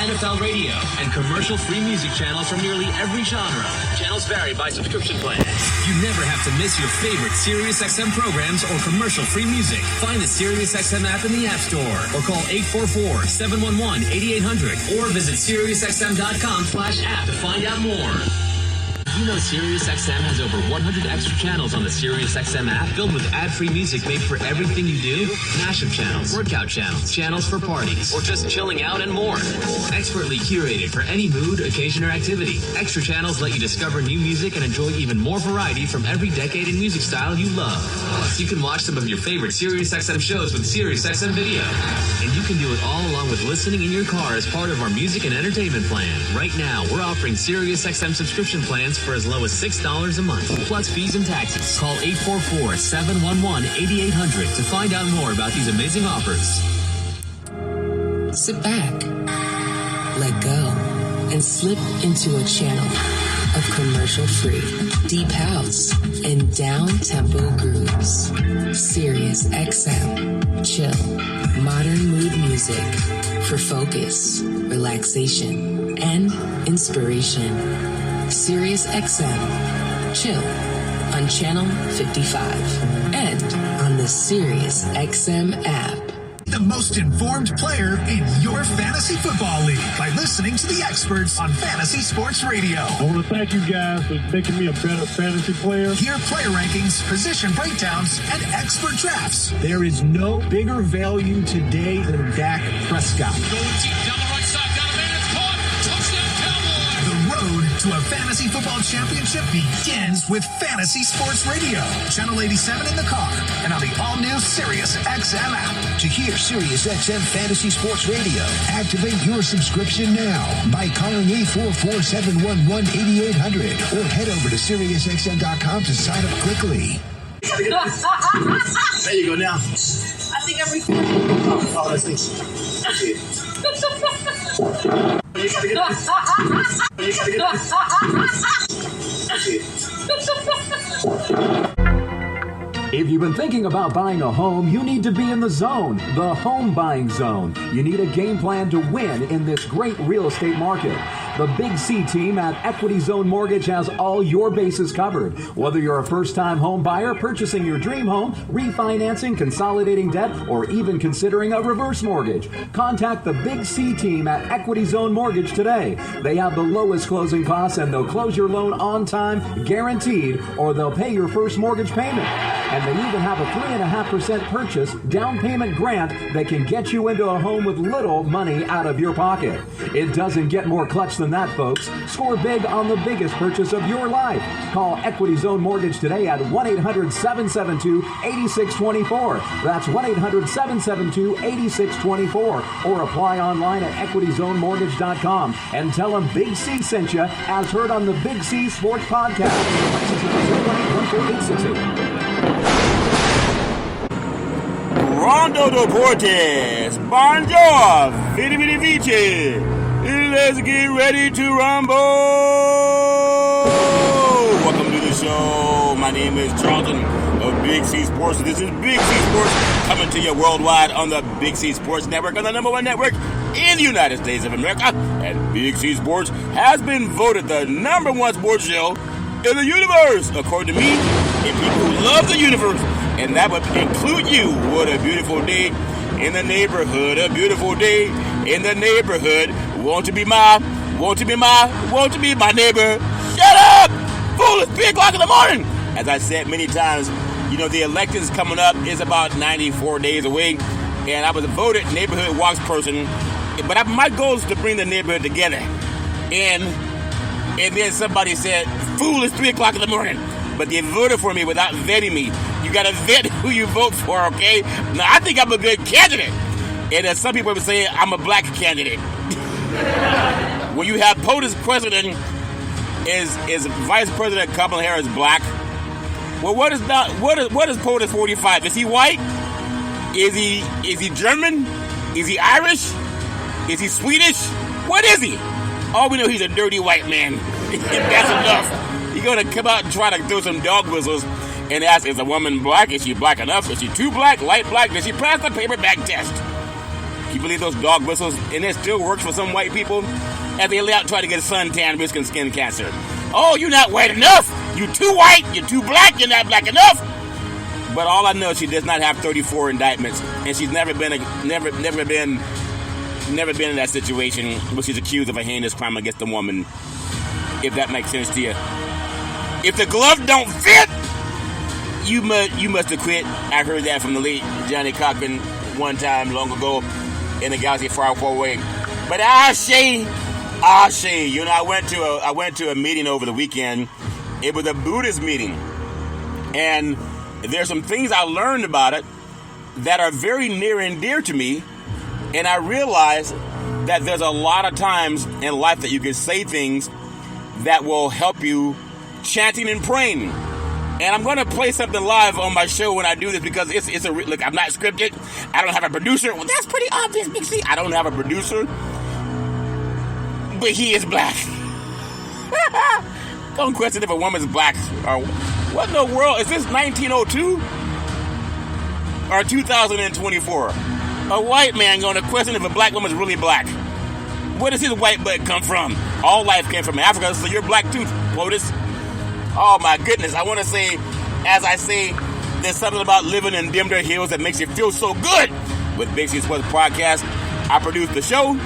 NFL radio, and commercial-free music channels from nearly every genre. Channels vary by subscription plans. You never have to miss your favorite SiriusXM programs or commercial-free music. Find the SiriusXM app in the App Store or call 844-711-8800 or visit SiriusXM.com/app to find out more. You know SiriusXM has over 100 extra channels on the SiriusXM app filled with ad-free music made for everything you do. Mashup channels, workout channels, channels for parties, or just chilling out and more. Expertly curated for any mood, occasion, or activity. Extra channels let you discover new music and enjoy even more variety from every decade and music style you love. Plus, you can watch some of your favorite SiriusXM shows with SiriusXM Video. And you can do it all along with listening in your car as part of our music and entertainment plan. Right now, we're offering SiriusXM subscription plans for as low as $6 a month, plus fees and taxes. Call 844-711-8800 to find out more about these amazing offers. Sit back, let go, and slip into a channel of commercial-free, deep house, and down-tempo grooves. SiriusXM. Chill. Modern mood music for focus, relaxation, and inspiration. SiriusXM. Chill on Channel 55 and on the SiriusXM app. The most informed player in your fantasy football league by listening to the experts on Fantasy Sports Radio. I want to thank you guys for making me a better fantasy player. Hear player rankings, position breakdowns, and expert drafts. There is no bigger value today than Dak Prescott. Going deep down the right side, down a man, it's caught. Touchdown Cowboys. The road to a fantasy football championship begins with Fantasy Sports Radio. Channel 87 in the car and on the all-new SiriusXM app. To hear SiriusXM Fantasy Sports Radio, activate your subscription now by calling 844-711-8800 or head over to SiriusXM.com to sign up quickly. There you go now. I think I'm recording. Oh, that's nice. If you've been thinking about buying a home, you need to be in the zone, the home buying zone. You need a game plan to win in this great real estate market. The Big C team at Equity Zone Mortgage has all your bases covered. Whether you're a first-time home buyer, purchasing your dream home, refinancing, consolidating debt, or even considering a reverse mortgage, contact the Big C team at Equity Zone Mortgage today. They have the lowest closing costs and they'll close your loan on time, guaranteed, or they'll pay your first mortgage payment. And they even have a 3.5% purchase down payment grant that can get you into a home with little money out of your pocket. It doesn't get more clutch than that, folks. Score big on the biggest purchase of your life. Call Equity Zone Mortgage today at 1-800-772-8624. That's 1-800-772-8624. Or apply online at equityzonemortgage.com and tell them Big C sent you as heard on the Big C Sports Podcast. Rondo Deportes, Bonjour, Vidi Vidi Vici. Let's get ready to rumble. Welcome to the show. My name is Charlton of Big C Sports. This is Big C Sports coming to you worldwide on the Big C Sports Network, on the #1 network in the United States of America. And Big C Sports has been voted the #1 sports show in the universe, according to me, and people who love the universe. And that would include you. What a beautiful day in the neighborhood. A beautiful day in the neighborhood. Won't you be my neighbor? Shut up! Fool, it's 3 o'clock in the morning. As I said many times, you know, the election's coming up. It's about 94 days away. And I was voted neighborhood watch person. But my goal is to bring the neighborhood together. And then somebody said, fool, it's 3 o'clock in the morning. But they voted for me without vetting me. You got to vet who you vote for, okay? Now, I think I'm a good candidate. And some people would say I'm a black candidate. When you have POTUS president, is Vice President Kamala Harris black? Well, what is POTUS 45? Is he white? Is he German? Is he Irish? Is he Swedish? What is he? All we know, he's a dirty white man. That's enough. You're going to come out and try to throw some dog whistles and ask, is a woman black? Is she black enough? Is she too black, light black? Does she pass the paperback test? You believe those dog whistles? And it still works for some white people as they lay out and try to get suntan, risking skin cancer. Oh, you're not white enough. You too white. You're too black. You're not black enough. But all I know is she does not have 34 indictments, and she's never been in that situation where she's accused of a heinous crime against a woman. If that makes sense to you. If the glove don't fit, you must have quit. I heard that from the late Johnny Cochran one time long ago in the galaxy far, far away. But Ashe, you know, I went to a meeting over the weekend. It was a Buddhist meeting, and there's some things I learned about it that are very near and dear to me, and I realized that there's a lot of times in life that you can say things that will help you chanting and praying. And I'm going to play something live on my show when I do this because it's look, I'm not scripted. I don't have a producer. Well, that's pretty obvious, Big C. I don't have a producer, but he is black. Don't question if a woman's black. Or what in the world? Is this 1902 or 2024? A white man going to question if a black woman's really black. Where does his white blood come from? All life came from Africa, so you're black too, POTUS. Oh my goodness, I want to say, as I say, there's something about living in Denver Hills that makes you feel so good. With Big C Sports Podcast, I produce the show,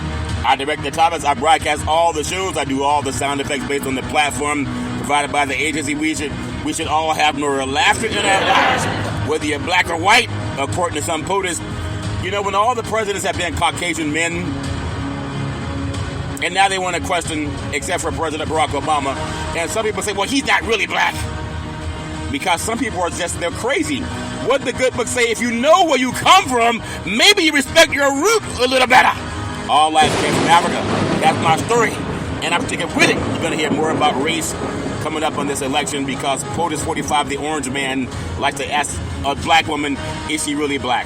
I direct the topics, I broadcast all the shows, I do all the sound effects based on the platform provided by the agency. We should all have more laughter in our lives, whether you're black or white, according to some POTUS. You know, when all the presidents have been Caucasian men, and now they want to question, except for President Barack Obama. And some people say, well, he's not really black. Because some people are just, they're crazy. What the good book say, if you know where you come from, maybe you respect your root a little better. All life came from Africa. That's my story. And I'm sticking with it. You're going to hear more about race coming up on this election because POTUS 45, the orange man, likes to ask a black woman, is she really black?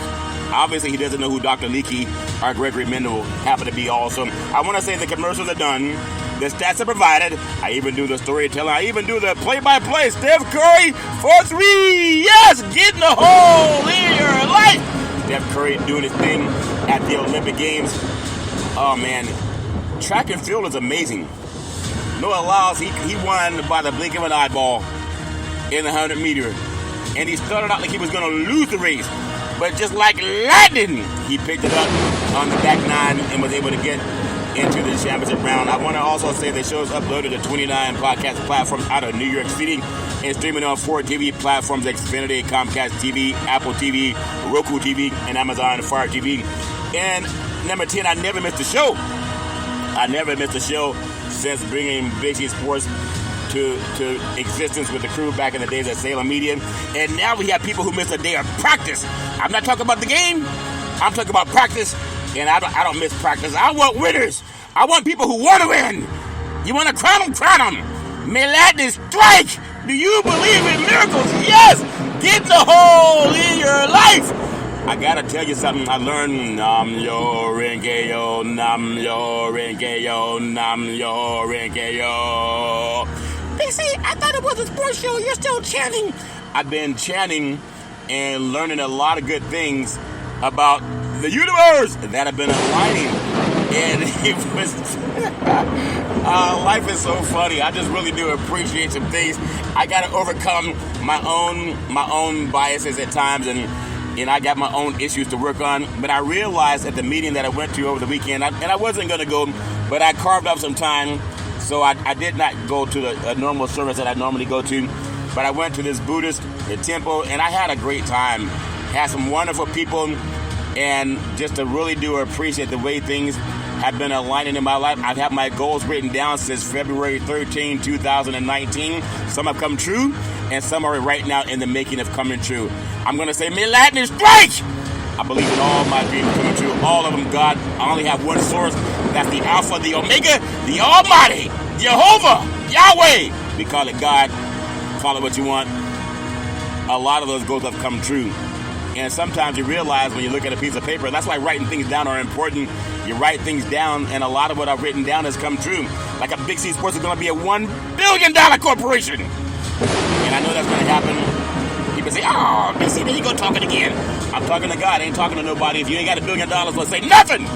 Obviously, he doesn't know who Dr. Leakey or Gregory Mendel happen to be also. I want to say the commercials are done. The stats are provided. I even do the storytelling. I even do the play-by-play. Steph Curry for 3. Yes, get in the hole in your life. Steph Curry doing his thing at the Olympic Games. Oh, man. Track and field is amazing. Noah Lyles, he won by the blink of an eyeball in the 100 meter. And he started out like he was going to lose the race. But just like lightning, he picked it up on the back nine and was able to get into the championship round. I want to also say the show's uploaded to 29 podcast platforms out of New York City and streaming on 4 TV platforms: Xfinity, Comcast TV, Apple TV, Roku TV, and Amazon Fire TV. And number 10, I never missed a show. I never missed a show since bringing Big C Sports to existence with the crew back in the days at Salem Media. And now we have people who miss a day of practice. I'm not talking about the game. I'm talking about practice. And I don't miss practice. I want winners. I want people who want to win. You want to crown them? Crown them. May lightning strike. Do you believe in miracles? Yes. Get in the hole in your life. I got to tell you something. I learned Nam-yo, Rinke-yo, Nam-yo, Rinke-yo, Nam-yo, Rinke-yo. They say, I thought it was a sports show. You're still chanting. I've been chanting and learning a lot of good things about the universe that have been aligning. And it was life is so funny. I just really do appreciate some things. I got to overcome my own biases at times, and I got my own issues to work on. But I realized at the meeting that I went to over the weekend, and I wasn't going to go, but I carved up some time. So I did not go to a normal service that I normally go to, but I went to this Buddhist temple, and I had a great time. Had some wonderful people, and just to really do appreciate the way things have been aligning in my life. I've had my goals written down since February 13, 2019. Some have come true, and some are right now in the making of coming true. I'm going to say, may lightning strike! I believe in all my dreams coming true. All of them, God. I only have one source. That's the Alpha, the Omega, the Almighty, Jehovah, Yahweh. We call it God. Call it what you want. A lot of those goals have come true. And sometimes you realize when you look at a piece of paper, that's why writing things down are important. You write things down, and a lot of what I've written down has come true. Like a Big C Sports is going to be a $1 billion corporation. And I know that's going to happen. People say, oh, BC, there you go talking again. I'm talking to God. I ain't talking to nobody. If you ain't got $1 billion, let's say nothing.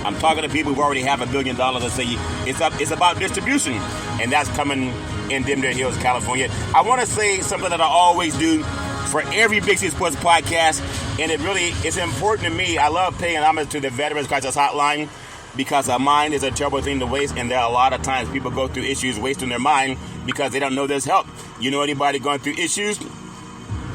I'm talking to people who already have $1 billion and say it's about distribution. And that's coming in Denver Hills, California. I want to say something that I always do for every Big C Sports podcast. And it's important to me. I love paying homage to the Veterans Crisis Hotline because a mind is a terrible thing to waste. And there are a lot of times people go through issues wasting their mind because they don't know there's help. You know anybody going through issues?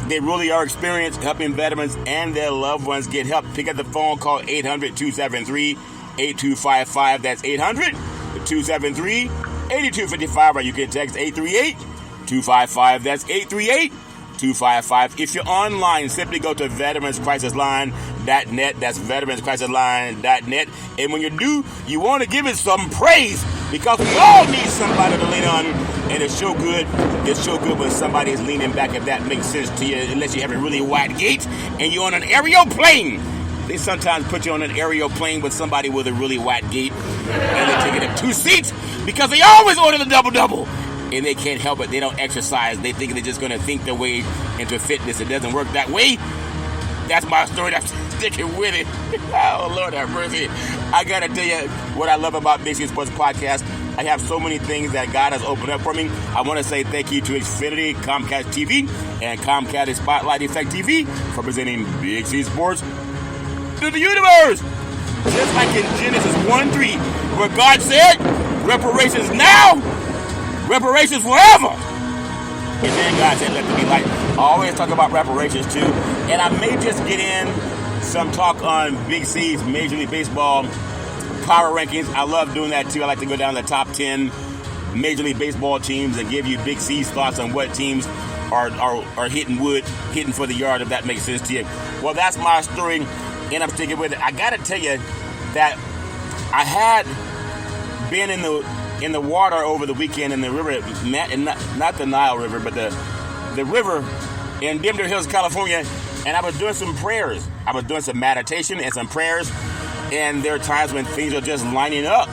They really are experienced helping veterans and their loved ones get help. Pick up the phone, call 800-273-8255. That's 800-273-8255. Or you can text 838-255. That's 838-255. If you're online, simply go to veteranscrisisline.net. That's veteranscrisisline.net. And when you do, you want to give it some praise because we all need somebody to lean on. And it's so good. It's so good when somebody is leaning back, if that makes sense to you, unless you have a really wide gate and you're on an aerial plane. They sometimes put you on an aerial plane with somebody with a really wide gate and they take it up 2 seats because they always order the double-double. And they can't help it. They don't exercise. They think they're just going to think their way into fitness. It doesn't work that way. That's my story. I'm sticking with it. Oh, Lord have mercy. I got to tell you what I love about Big C Sports Podcast. I have so many things that God has opened up for me. I want to say thank you to Xfinity, Comcast TV, and Comcast Spotlight Effect TV for presenting Big C Sports to the universe. Just like in Genesis 1:3, where God said, reparations now, reparations forever. And then God said, let there be light. I always talk about reparations too. And I may just get in some talk on Big C's Major League Baseball power rankings. I love doing that too. I like to go down the top 10 Major League Baseball teams and give you Big C's thoughts on what teams are hitting for the yard, if that makes sense to you. Well, that's my story, and I'm sticking with it. I got to tell you that I had been in the water over the weekend in the river, not the Nile River, but the river in Denver Hills, California, and I was doing some prayers. I was doing some meditation and some prayers, and there are times when things are just lining up,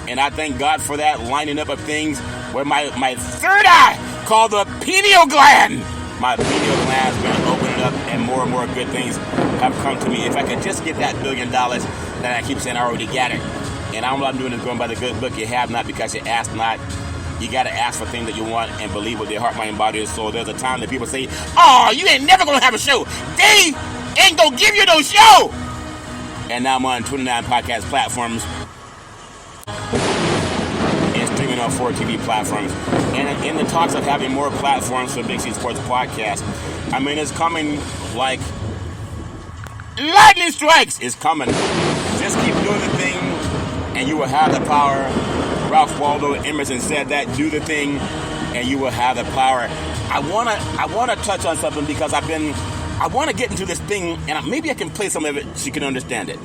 and I thank God for that lining up of things where my third eye, called the pineal gland, my pineal gland has been opening up, and more good things have come to me. If I could just get that $1 billion that I keep saying I already got it. And all I'm doing is going by the good book. You have not because you ask not. You got to ask for things that you want and believe with your heart, mind, and body, and soul. There's a time that people say, oh, you ain't never going to have a show. They ain't going to give you no show. And now I'm on 29 podcast platforms and streaming on 4 TV platforms. And in the talks of having more platforms for Big C Sports Podcast, I mean, it's coming like lightning strikes. It's coming. Just keep doing the thing, and you will have the power. Ralph Waldo Emerson said that, do the thing, and you will have the power. I wanna touch on something because I want to get into this thing, and maybe I can play some of it so you can understand it.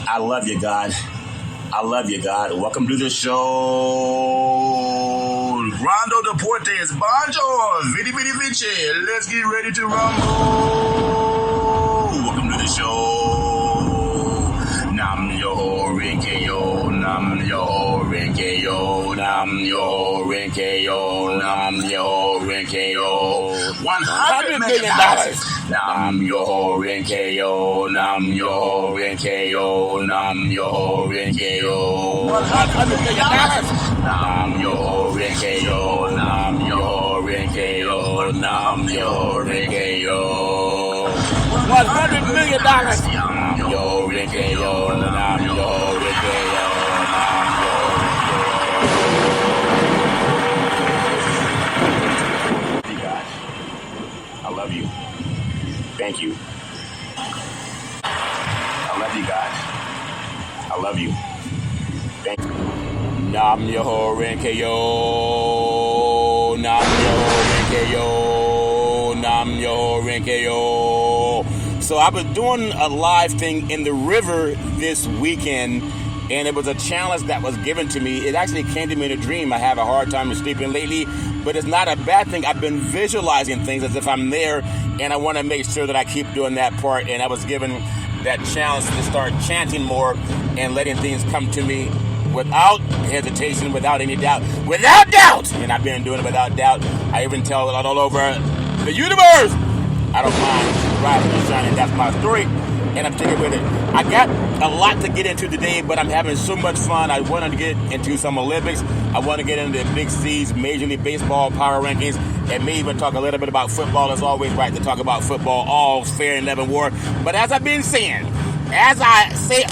I love you, God. I love you, God. Welcome to the show. Rondo Deportes, Bonjour, Vidi Vidi Vici. Let's get ready to rumble. Welcome to the show. Nam yo rinke yo, nam yo rinke yo, nam yo rinke yo, nam yo rinke yo. $100 million. Nam yo rinke yo, nam yo rinke yo, nam yo rinke yo. $100 million. Nam yo rinke yo, nam yo rinke yo, nam yo rinke yo. $100 million. Nam yo rinke yo, nam yo rinke yo, nam yo rinke yo. God, I love you. Thank you. I love you, God. I love you. Thank you. Nam yo rinke yo, nam yo rinke yo, nam yo rinke yo. So I was doing a live thing in the river this weekend, and it was a challenge that was given to me. It actually came to me in a dream. I have a hard time sleeping lately, but it's not a bad thing. I've been visualizing things as if I'm there, and I want to make sure that I keep doing that part. And I was given that challenge to start chanting more and letting things come to me without hesitation, without any doubt, without doubt. And I've been doing it without doubt. I even tell it all over the universe. I don't mind rising and shining. That's my story, and I'm sticking with it. I got a lot to get into today, but I'm having so much fun. I want to get into some Olympics. I want to get into the Big C's Major League Baseball power rankings, and maybe even talk a little bit about football. It's always right to talk about football. All's fair in love and war. But as I've been saying, as I say,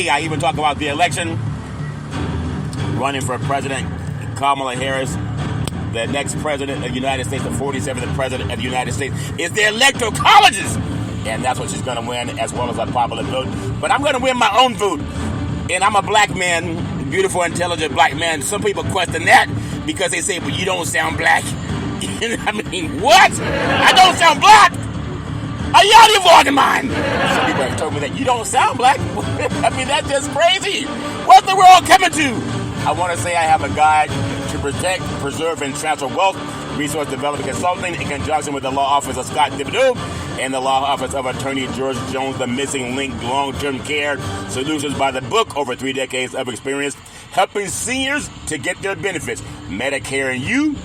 I even talk about the election, running for president, Kamala Harris, the next president of the United States, the 47th president of the United States, is the electoral colleges. And that's what she's going to win, as well as a popular vote. But I'm going to win my own vote. And I'm a black man, beautiful, intelligent black man. Some people question that because they say, well, you don't sound black. I mean, what? I don't sound black? Are you out of your fucking mind? Some people have told me that you don't sound black. I mean, that's just crazy. What's the world coming to? I want to say I have a guide to protect, preserve, and transfer wealth, resource development consulting, in conjunction with the law office of Scott Thibodeau and the law office of Attorney George Jones, the Missing Link Long-Term Care Solutions by the book, over 3 decades of experience, helping seniors to get their benefits. Medicare and You,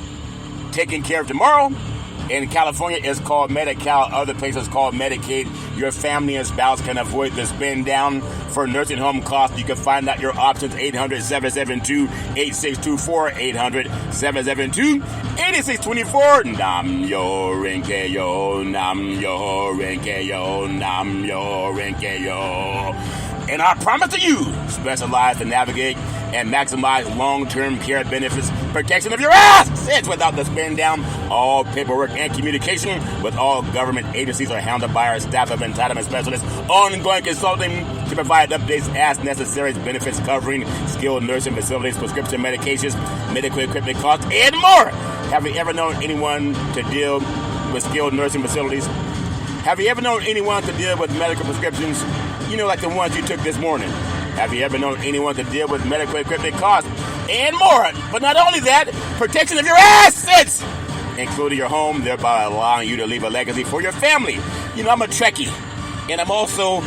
taking care of tomorrow. In California, it's called Medi-Cal. Other places called Medicaid. Your family and spouse can avoid the spend down for nursing home costs. You can find out your options. 800-772-8624. 800-772-8624. Nam yo renke yo. Nam yo renke yo. Nam yo renke yo. And I promise to you, specialized to navigate and maximize long-term care benefits, protection of your assets without the spend down. All paperwork and communication with all government agencies are handled by our staff of entitlement specialists. Ongoing consulting to provide updates as necessary, benefits covering skilled nursing facilities, prescription medications, medical equipment costs, and more. Have you ever known anyone to deal with skilled nursing facilities? Have you ever known anyone to deal with medical prescriptions? You know, like the ones you took this morning. Have you ever known anyone to deal with medical equipment costs and more? But not only that, protection of your assets, including your home, thereby allowing you to leave a legacy for your family. You know, I'm a Trekkie, and I'm also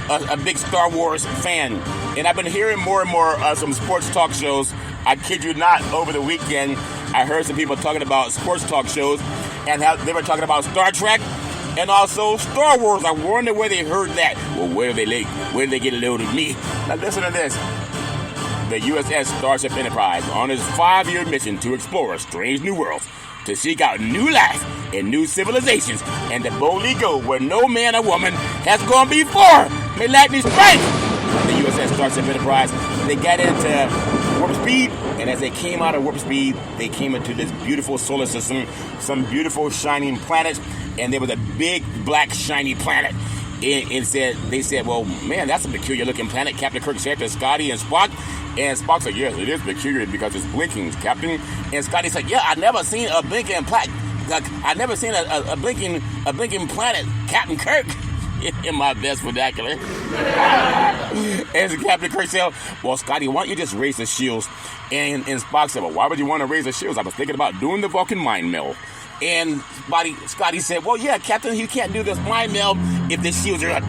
a big Star Wars fan. And I've been hearing more and more some sports talk shows. I kid you not, over the weekend, I heard some people talking about sports talk shows and how they were talking about Star Trek and also Star Wars. I wonder where they heard that. Well, where did they get a load of me? Now listen to this. The USS Starship Enterprise on its 5-year mission to explore strange new worlds, to seek out new life and new civilizations, and to boldly go where no man or woman has gone before. May lightning strike! The USS Starship Enterprise, they got into warp speed, and as they came out of warp speed, they came into this beautiful solar system, some beautiful shining planets, and there was a big black shiny planet. And they said, well, man, that's a peculiar looking planet. Captain Kirk said to Scotty and Spock. And Spock said, yes, it is peculiar because it's blinking, Captain. And Scotty said, yeah, I've never seen a blinking planet. I've never seen a blinking planet, Captain Kirk. In my best vernacular. And Captain Kirk said, well, Scotty, why don't you just raise the shields? And Spock said, well, why would you want to raise the shields? I was thinking about doing the Vulcan mind meld. And Scotty said, well, yeah, Captain, you can't do this mind meld if the shields are up.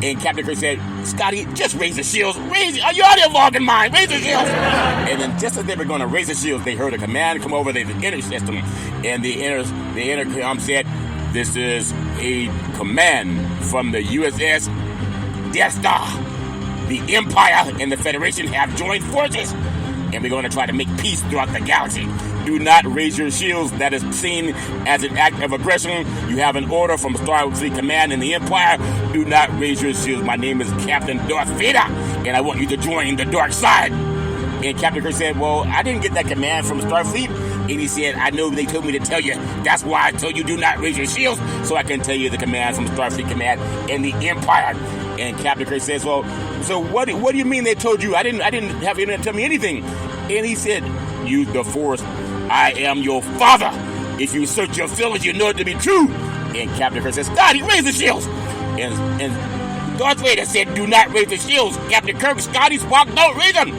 And Captain Kirk said, Scotty, just raise the shields. Are you out of your Vulcan mind? Raise the shields. And then just as they were going to raise the shields, they heard a command come over the inner system. And the intercom said, this is a command from the USS Death Star. The Empire and the Federation have joined forces, and we're going to try to make peace throughout the galaxy. Do not raise your shields. That is seen as an act of aggression. You have an order from Starfleet Command and the Empire. Do not raise your shields. My name is Captain Darth Vader, and I want you to join the dark side. And Captain Kirk said, well, I didn't get that command from Starfleet. And he said, I know they told me to tell you. That's why I told you do not raise your shields, so I can tell you the command from Starfleet Command and the Empire. And Captain Kirk says, well, so what do you mean they told you? I didn't have anyone to tell me anything. And he said, use the Force. I am your father. If you search your feelings, you know it to be true. And Captain Kirk says, Scotty, raise the shields. And Darth Vader said, do not raise the shields. Captain Kirk, Scotty, Spock, don't raise them.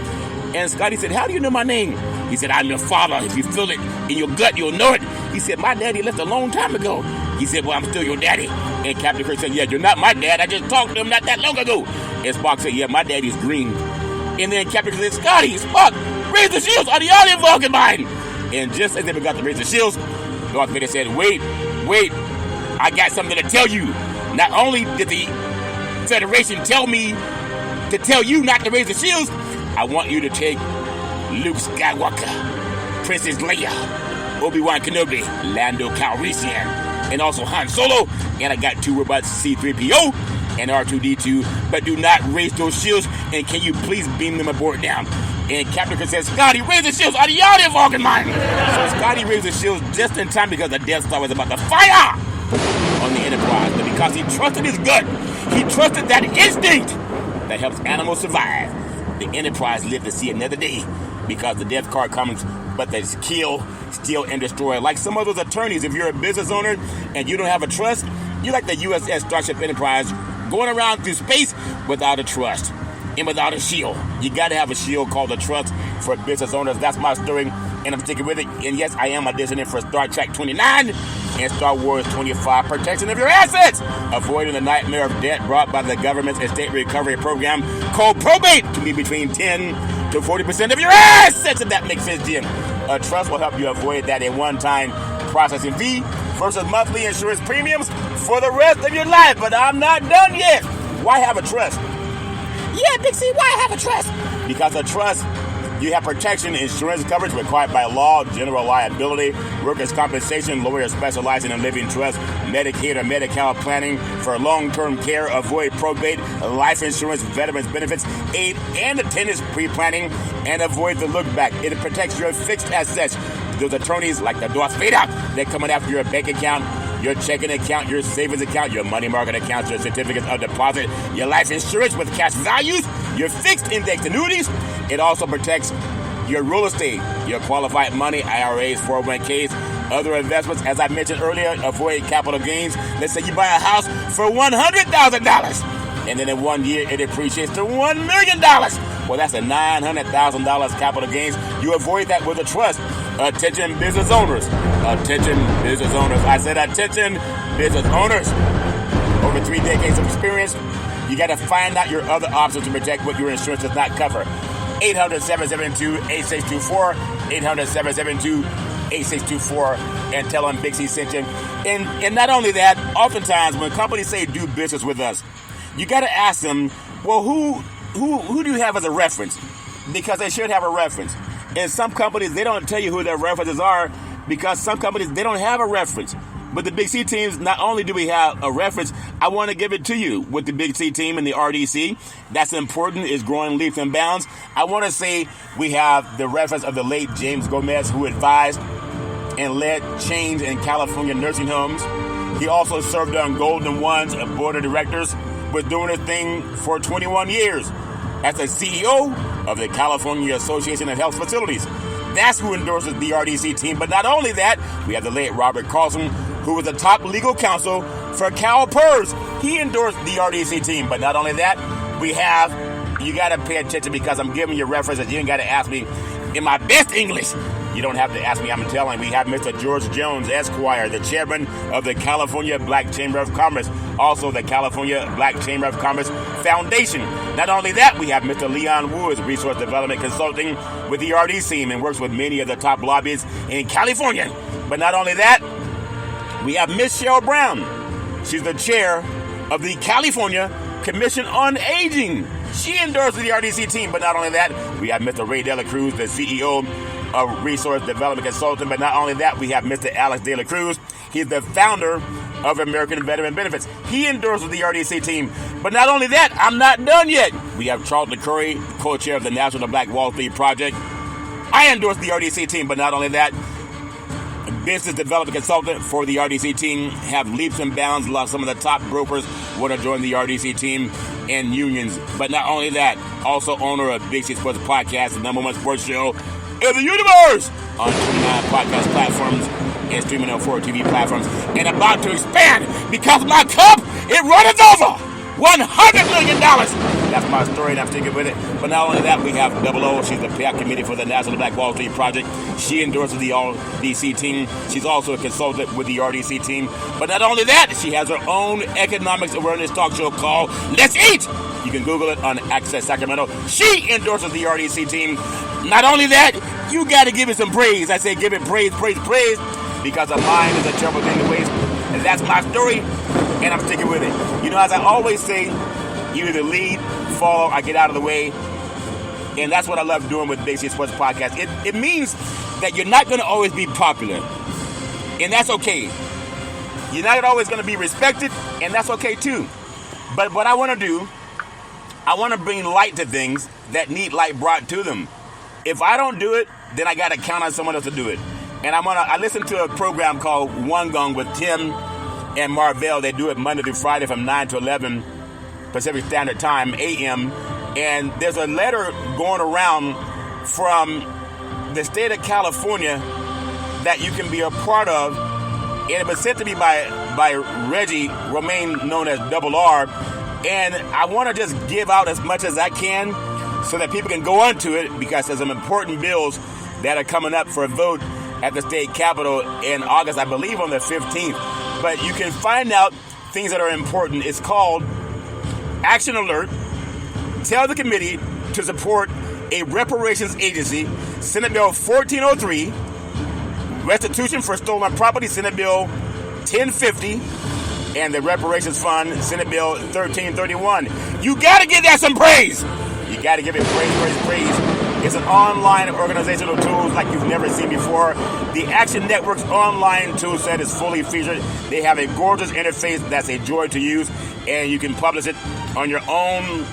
And Scotty said, how do you know my name? He said, I'm your father. If you feel it in your gut, you'll know it. He said, my daddy left a long time ago. He said, well, I'm still your daddy. And Captain Kirk said, yeah, you're not my dad. I just talked to him not that long ago. And Spock said, yeah, my daddy's green. And then Captain Kirk said, Scotty, Spock, raise the shields on the audio Vulcan mine. And just as they forgot to raise the shields, Darth Vader said, wait, I got something to tell you. Not only did the Federation tell me to tell you not to raise the shields, I want you to take Luke Skywalker, Princess Leia, Obi-Wan Kenobi, Lando Calrissian, and also Han Solo. And I got 2 robots, C-3PO and R2-D2, but do not raise those shields, and can you please beam them aboard now? And Captain Kirk says, Scotty, raise the shields out of y'all there, Vulcan mine. So Scotty raised the shields just in time because the Death Star was about to fire on the Enterprise. But because he trusted his gut, he trusted that instinct that helps animals survive, the Enterprise lived to see another day because the death card comes, but they kill, steal, and destroy. Like some of those attorneys, if you're a business owner and you don't have a trust, you're like the USS Starship Enterprise going around through space without a trust and without a shield. You got to have a shield called a trust for business owners. That's my story, and I'm sticking with it. And yes, I am auditioning for Star Trek 29 and Star Wars 25, protection of your assets, avoiding the nightmare of debt brought by the government's estate recovery program called probate, to be between 10 to 40% of your assets, if that makes sense, Jim. A trust will help you avoid that in one-time processing fee versus monthly insurance premiums for the rest of your life. But I'm not done yet. Why have a trust? Yeah, Big C, why have a trust? Because a trust, you have protection, insurance coverage required by law, general liability, workers' compensation, lawyers specializing in living trust, Medicaid or Medi-Cal planning for long-term care, avoid probate, life insurance, veterans benefits, aid and attendance pre-planning, and avoid the look-back. It protects your fixed assets. Those attorneys like the Darth Vader, they're coming after your bank account, your checking account, your savings account, your money market accounts, your certificates of deposit, your life insurance with cash values, your fixed index annuities. It also protects your real estate, your qualified money, IRAs, 401ks, other investments. As I mentioned earlier, avoid capital gains. Let's say you buy a house for $100,000, and then in 1 year it appreciates to $1 million. Well, that's a $900,000 capital gains. You avoid that with a trust. Attention business owners. Attention business owners. I said attention business owners. Over 3 decades of experience, you got to find out your other options to protect what your insurance does not cover. 800-772-8624. 800-772-8624. And tell them Big C sent you. And not only that, oftentimes when companies say do business with us, you got to ask them, well, who do you have as a reference? Because they should have a reference. And some companies, they don't tell you who their references are because some companies, they don't have a reference. But the Big C teams, not only do we have a reference, I want to give it to you with the Big C team and the RDC. That's important, is growing leaps and bounds. I want to say we have the reference of the late James Gomez, who advised and led change in California nursing homes. He also served on Golden One's board of directors, was doing his thing for 21 years as the CEO of the California Association of Health Facilities. That's who endorses the RDC team. But not only that, we have the late Robert Carlson, who was the top legal counsel for CalPERS. He endorsed the RDC team. But not only that, we have, you got to pay attention because I'm giving you references. You ain't got to ask me in my best English. You don't have to ask me, I'm telling. We have Mr. George Jones, Esquire, the chairman of the California Black Chamber of Commerce, also the California Black Chamber of Commerce Foundation. Not only that, we have Mr. Leon Woods, Resource Development Consulting with the RDC and works with many of the top lobbyists in California. But not only that, we have Miss Cheryl Brown. She's the chair of the California Commission on Aging. She endorsed the RDC team. But not only that, we have Mr. Ray De La Cruz, the CEO of Resource Development Consultant. But not only that, we have Mr. Alex De La Cruz. He's the founder of American Veteran Benefits. He endorses the RDC team. But not only that, I'm not done yet. We have Charlton Curry, co-chair of the National Black Wall Street Project. I endorse the RDC team. But not only that, business development consultant for the RDC team, have leaps and bounds. Some of the top brokers want to join the RDC team and unions. But not only that, also owner of Big C Sports Podcast, the #1 sports show in the universe, on 29 podcast platforms and streaming on 4 TV platforms, and about to expand because my cup, it runneth over. $100 million. That's my story, and I'm sticking with it. But not only that, we have Double O. She's the payout committee for the National Black Wall Street Project. She endorses the RDC team. She's also a consultant with the RDC team. But not only that, she has her own economics awareness talk show called Let's Eat. You can Google it on Access Sacramento. She endorses the RDC team. Not only that, you got to give it some praise. I say give it praise, praise, praise, because a mind is a terrible thing to waste. And that's my story, and I'm sticking with it. You know, as I always say, you either lead, follow, or get out of the way. And that's what I love doing with Big C Sports Podcast. It means that you're not going to always be popular, and that's okay. You're not always going to be respected, and that's okay too. But what I want to do, I want to bring light to things that need light brought to them. If I don't do it, then I got to count on someone else to do it. And I listen to a program called One Gong with Tim and Marvell. They do it Monday through Friday from 9 to 11 Pacific Standard Time, a.m. And there's a letter going around from the state of California that you can be a part of. And it was sent to me by Reggie Romaine, known as Double R. And I want to just give out as much as I can so that people can go onto it, because there's some important bills that are coming up for a vote at the state capitol in August, I believe on the 15th. But you can find out things that are important. It's called Action Alert. Tell the committee to support a reparations agency, Senate Bill 1403, restitution for stolen property, Senate Bill 1050, and the reparations fund, Senate Bill 1331. You got to give that some praise. You got to give it praise, praise, praise. It's an online organizational tool like you've never seen before. The Action Network's online tool set is fully featured. They have a gorgeous interface that's a joy to use, and you can publish it on your own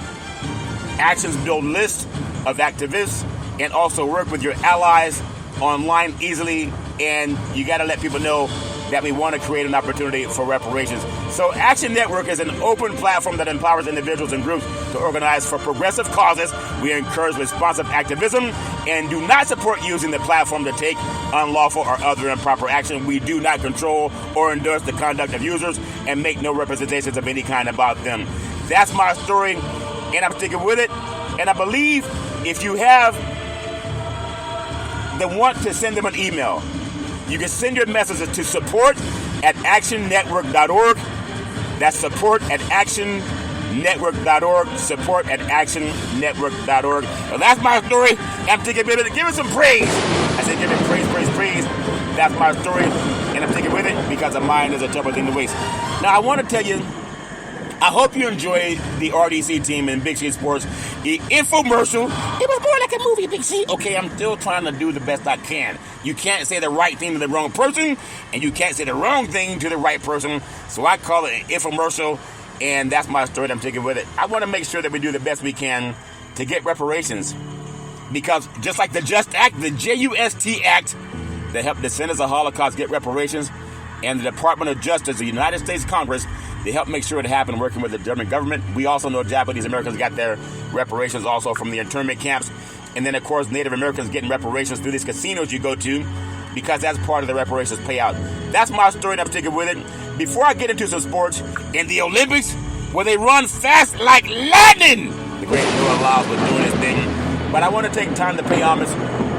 Actions Build list of activists, and also work with your allies online easily. And you got to let people know that we want to create an opportunity for reparations. So Action Network is an open platform that empowers individuals and groups to organize for progressive causes. We encourage responsive activism and do not support using the platform to take unlawful or other improper action. We do not control or endorse the conduct of users and make no representations of any kind about them. That's my story, and I'm sticking with it. And I believe if you have the want to send them an email, you can send your messages to support@actionnetwork.org. That's support@actionnetwork.org. Support@actionnetwork.org. Well, that's my story. I'm taking with it. Give it some praise. I said give it praise, praise, praise. That's my story, and I'm taking with it because a mind is a terrible thing to waste. Now, I want to tell you, I hope you enjoy the RDC team in Big C Sports. The infomercial, it was more like a movie, Big C. Okay, I'm still trying to do the best I can. You can't say the right thing to the wrong person, and you can't say the wrong thing to the right person. So I call it an infomercial, and that's my story. I'm taking with it. I want to make sure that we do the best we can to get reparations. Because just like the JUST Act, the JUST Act, that helped descendants of Holocaust get reparations, and the Department of Justice, the United States Congress, they helped make sure it happened working with the German government. We also know Japanese Americans got their reparations also from the internment camps. And then, of course, Native Americans getting reparations through these casinos you go to, because that's part of the reparations payout. That's my story, and I'm sticking with it. Before I get into some sports, in the Olympics, where they run fast like lightning, the great Lyles was doing his thing. But I want to take time to pay homage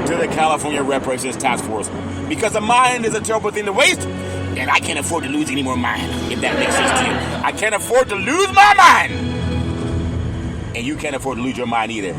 to the California Reparations Task Force, because a mind is a terrible thing to waste. And I can't afford to lose any more mind, if that makes sense to you. I can't afford to lose my mind. And you can't afford to lose your mind either.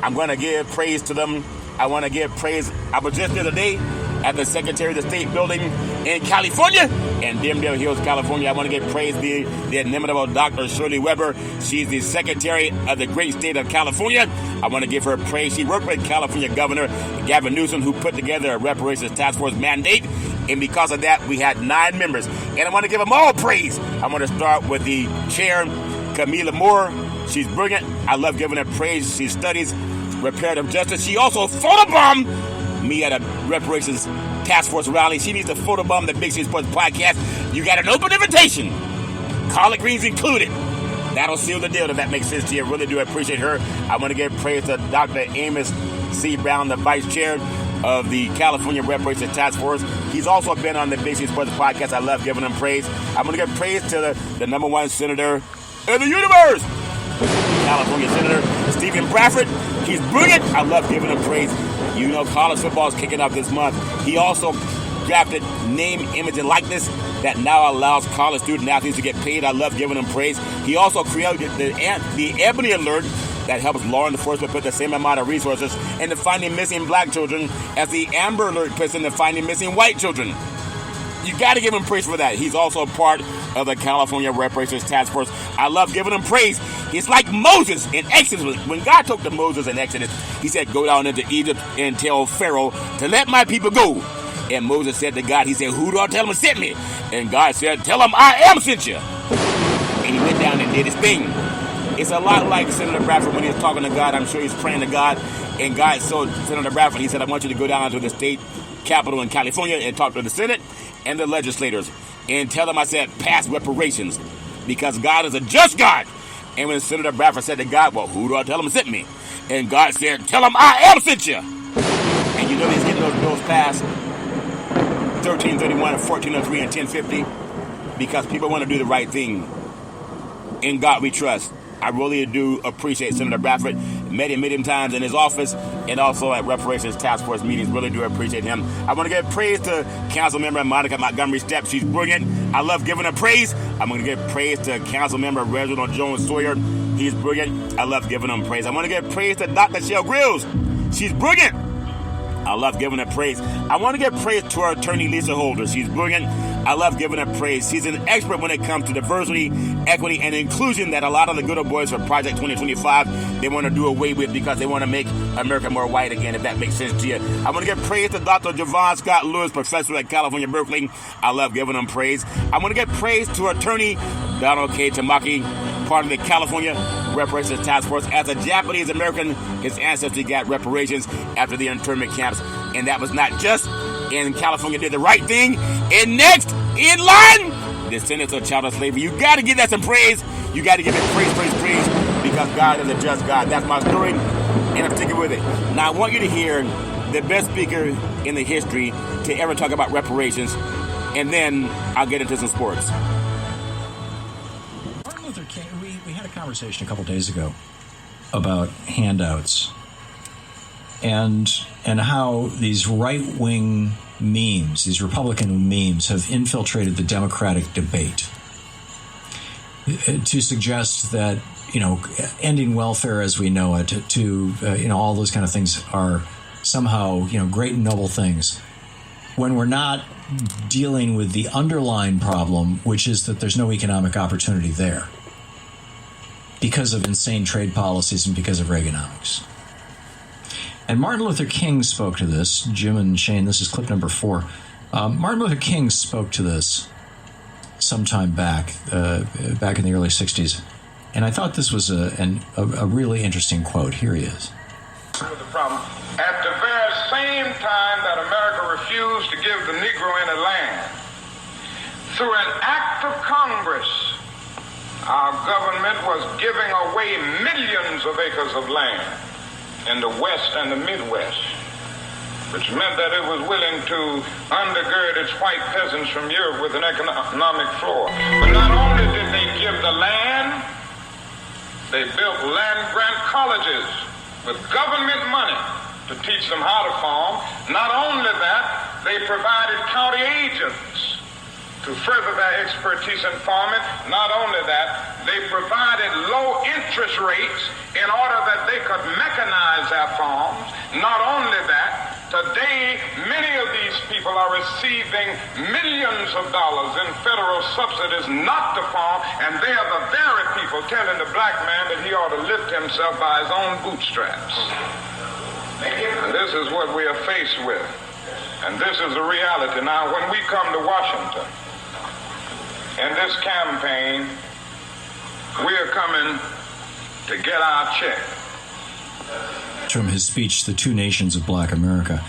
I'm going to give praise to them. I want to give praise. I was just the other day at the Secretary of the State building in California, in Dimdale Hills, California. I want to give praise to the inimitable Dr. Shirley Weber. She's the Secretary of the great state of California. I want to give her praise. She worked with California Governor Gavin Newsom, who put together a reparations task force mandate. And because of that, we had 9 members. And I want to give them all praise. I want to start with the chair, Camila Moore. She's brilliant. I love giving her praise. She studies reparative justice. She also photobombed me at a reparations task force rally. She needs to photobomb the Big C Sports Podcast. You got an open invitation, collard greens included. That'll seal the deal, if that makes sense to you. I really do appreciate her. I want to give praise to Dr. Amos C. Brown, the vice chair of the California Reparations Task Force. He's also been on the Big C Sports Podcast. I love giving him praise. I'm going to give praise to the number one senator in the universe, California Senator Stephen Bradford. He's brilliant. I love giving him praise. You know, college football is kicking off this month. He also drafted name, image, and likeness that now allows college student athletes to get paid. I love giving him praise. He also created the Ebony Alert that helps law enforcement put the same amount of resources into finding missing black children as the Amber Alert puts into finding missing white children. You got to give him praise for that. He's also part of the California Reparations Task Force. I love giving him praise. It's like Moses in Exodus. When God talked to Moses in Exodus, he said, go down into Egypt and tell Pharaoh to let my people go. And Moses said to God, he said, who do I tell him to send me? And God said, tell him I am sent you. And he went down and did his thing. It's a lot like Senator Bradford when he was talking to God. I'm sure he's praying to God. And God told Senator Bradford, he said, I want you to go down to the state capitol in California and talk to the Senate and the legislators and tell them I said pass reparations because God is a just God. And when Senator Bradford said to God, well, who do I tell him sent me? And God said, tell him I am sent you. And you know he's getting those bills passed 1331, 1403, and 1050 because people want to do the right thing. In God we trust. I really do appreciate Senator Bradford. Met him times in his office and also at Reparations Task Force meetings. Really do appreciate him. I want to give praise to Council Member Monica Montgomery Stepp. She's brilliant. I love giving her praise. I'm going to give praise to Council Member Reginald Jones Sawyer. He's brilliant. I love giving him praise. I want to give praise to Dr. Shell Grills. She's brilliant. I love giving her praise. I want to give praise to our attorney, Lisa Holder. She's brilliant. I love giving her praise. She's an expert when it comes to diversity, equity, and inclusion that a lot of the good old boys for Project 2025, they want to do away with because they want to make America more white again, if that makes sense to you. I want to give praise to Dr. Javon Scott Lewis, professor at California Berkeley. I love giving him praise. I want to give praise to attorney Donald K. Tamaki, part of the California Reparations Task Force. As a Japanese American, his ancestry got reparations after the internment camps. And that was not just in California did the right thing. And next in line, descendants of child slavery. You got to give that some praise. You got to give it praise, because God is a just God. That's my story, and I'm sticking with it. Now, I want you to hear the best speaker in the history to ever talk about reparations, and then I'll get into some sports. Martin Luther King, we had a conversation a couple days ago about handouts and how these right-wing memes, these Republican memes, have infiltrated the Democratic debate to suggest that, ending welfare as we know it, all those kind of things are somehow, great and noble things, when we're not dealing with the underlying problem, which is that there's no economic opportunity there because of insane trade policies and because of Reaganomics. And Martin Luther King spoke to this. Jim and Shane, this is clip number 4. Martin Luther King spoke to this sometime back in the early 60s. And I thought this was a really interesting quote. Here he is. The problem. At the very same time that America refused to give the Negro any land, through an act of Congress, our government was giving away millions of acres of land in the West and the Midwest, which meant that it was willing to undergird its white peasants from Europe with an economic floor. But not only did they give the land, they built land-grant colleges with government money to teach them how to farm. Not only that, they provided county agents to further their expertise in farming. Not only that, they provided low interest rates in order that they could mechanize their farms. Not only that, today many of these people are receiving millions of dollars in federal subsidies not to farm, and they are the very people telling the black man that he ought to lift himself by his own bootstraps. And this is what we are faced with. And this is the reality. Now, when we come to Washington, in this campaign, we are coming to get our check. From his speech, The Two Nations of Black America.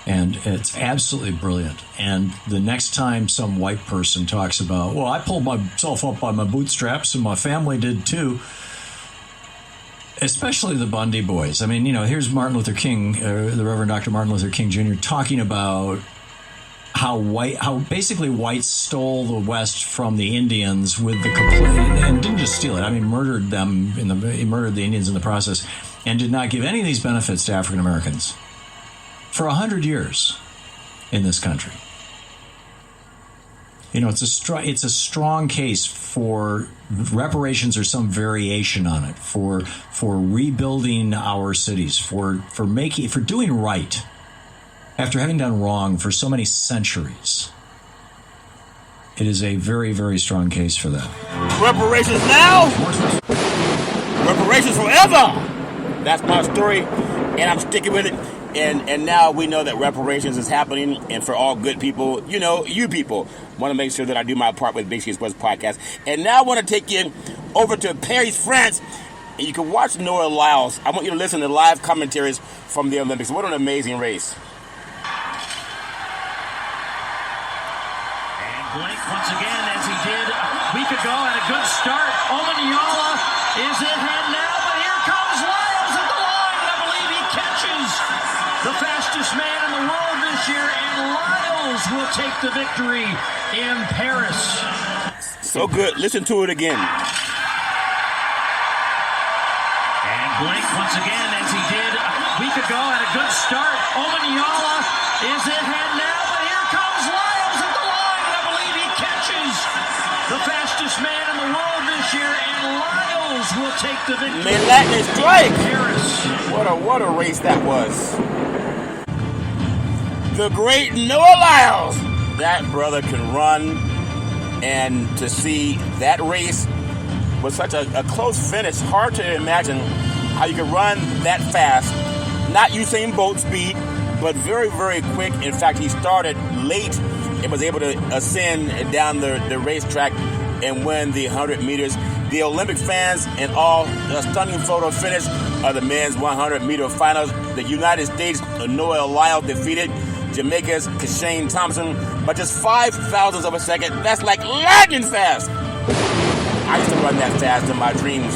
And it's absolutely brilliant. And the next time some white person talks about, well, I pulled myself up by my bootstraps and my family did too, especially the Bundy boys. I mean, here's Martin Luther King, the Reverend Dr. Martin Luther King Jr., talking about how basically whites stole the West from the Indians with the complete, and didn't just steal it. I mean, murdered them he murdered the Indians in the process, and did not give any of these benefits to African Americans for 100 years in this country. it's a strong case for reparations or some variation on it, for rebuilding our cities, for doing right after having done wrong for so many centuries. It is a very, very strong case for that. Reparations now, reparations forever. That's my story, and I'm sticking with it. And now we know that reparations is happening, and for all good people, you people, want to make sure that I do my part with Big Ski Sports Podcast. And now I want to take you over to Paris, France, and you can watch Noah Lyles. I want you to listen to live commentaries from the Olympics. What an amazing race. And Blake once again, as he did a week ago, had a good start. Omanyala is ahead now, but here comes Lyles at the line, and I believe he catches the fastest man in the world this year, and Lyles will take the victory in Paris. So good. Listen to it again. And Blake once again, as he did a week ago, had a good start. Omanyala is ahead now, but here comes Lyles at the line, and I believe he catches the fastest man in the world this year, and Lyles will take the victory. May Latin strike. Paris. What a race that was. The great Noah Lyles. That brother can run, and to see that race with such a close finish, hard to imagine how you can run that fast. Not Usain Bolt speed, but very, very quick. In fact, he started late and was able to ascend down the racetrack and win the 100 meters. The Olympic fans and all, the stunning photo finish of the men's 100-meter finals. The United States, Noah Lyles defeated Jamaica's Kashane Thompson by just 5,000ths of a second. That's like lightning fast. I used to run that fast in my dreams.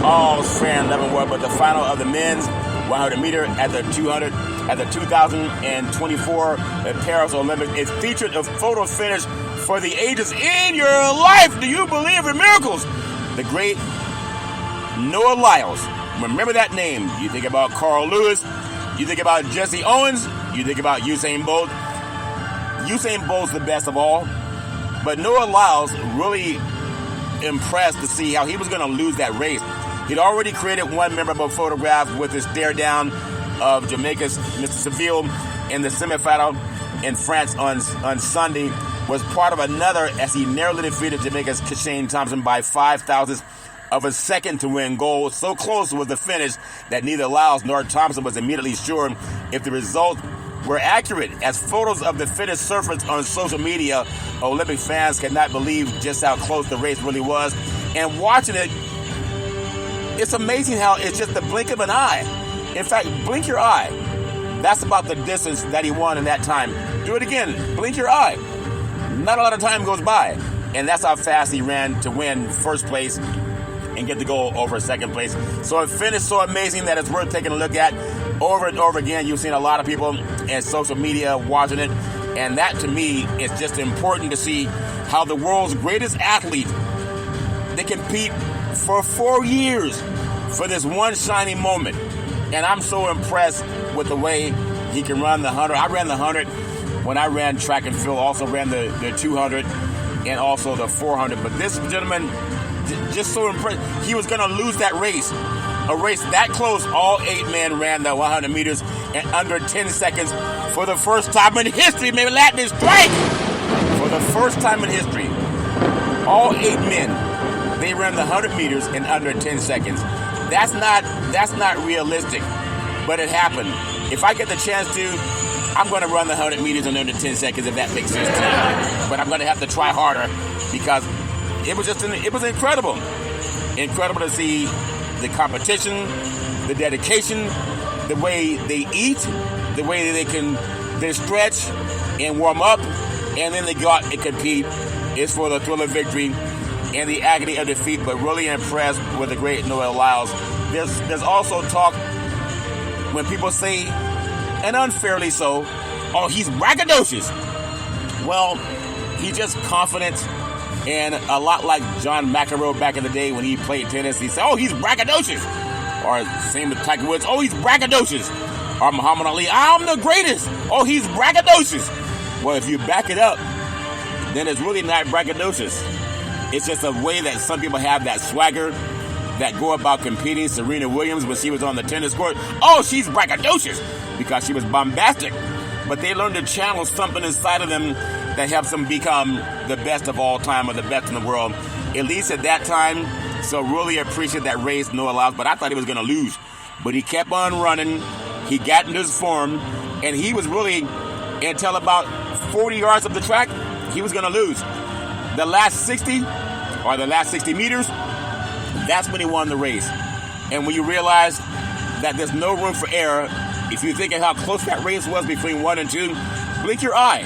All fair and level war, but the final of the men's 100-meter at the 2024 Paris Olympics, it featured a photo finish for the ages. In your life, do you believe in miracles? The great Noah Lyles. Remember that name. You think about Carl Lewis, you think about Jesse Owens, you think about Usain Bolt. Usain Bolt's the best of all, but Noah Lyles really impressed to see how he was going to lose that race. He'd already created one memorable photograph with his stare down of Jamaica's Mr. Seville in the semifinal in France on Sunday. Was part of another as he narrowly defeated Jamaica's Kashane Thompson by 5,000ths of a second to win gold. So close was the finish that neither Lyles nor Thompson was immediately sure if the results were accurate. As photos of the finish surfaced on social media, Olympic fans could not believe just how close the race really was. And watching it, it's amazing how it's just the blink of an eye. In fact, blink your eye. That's about the distance that he won in that time. Do it again. Blink your eye. Not a lot of time goes by. And that's how fast he ran to win first place and get the goal over second place. So it finished so amazing that it's worth taking a look at over and over again. You've seen a lot of people in social media watching it. And that, to me, is just important to see how the world's greatest athlete, they compete for 4 years for this one shining moment. And I'm so impressed with the way he can run the 100. I ran the 100 when I ran track and field, also ran the 200 and also the 400. But this gentleman, just so impressed. He was going to lose that race. A race that close, all 8 men ran the 100 meters in under 10 seconds for the first time in history. Maybe Latin strike! For the first time in history, all 8 men, they ran the 100 meters in under 10 seconds. That's not realistic, but it happened. If I get the chance to, I'm going to run the 100 meters in under 10 seconds, if that makes sense to you. But I'm going to have to try harder because it was incredible. Incredible to see the competition, the dedication, the way they eat, the way they stretch and warm up, and then they go out and compete. It's for the thrill of victory and the agony of defeat, but really impressed with the great Noah Lyles. There's also talk when people say, and unfairly so, oh, he's braggadocious. Well, he's just confident, and a lot like John McEnroe back in the day when he played tennis. He said, oh, he's braggadocious. Or same with Tiger Woods, oh, he's braggadocious. Or Muhammad Ali, I'm the greatest. Oh, he's braggadocious. Well, if you back it up, then it's really not braggadocious. It's just a way that some people have that swagger, that go about competing. Serena Williams, when she was on the tennis court, oh, she's braggadocious because she was bombastic. But they learned to channel something inside of them that helps them become the best of all time or the best in the world, at least at that time. So really appreciate that race, Noah Lyles. But I thought he was going to lose. But he kept on running. He got into his form. And he was really, until about 40 yards of the track, he was going to lose. The last 60 or the last 60 meters, that's when he won the race. And when you realize that there's no room for error, if you think of how close that race was between 1 and 2, blink your eye.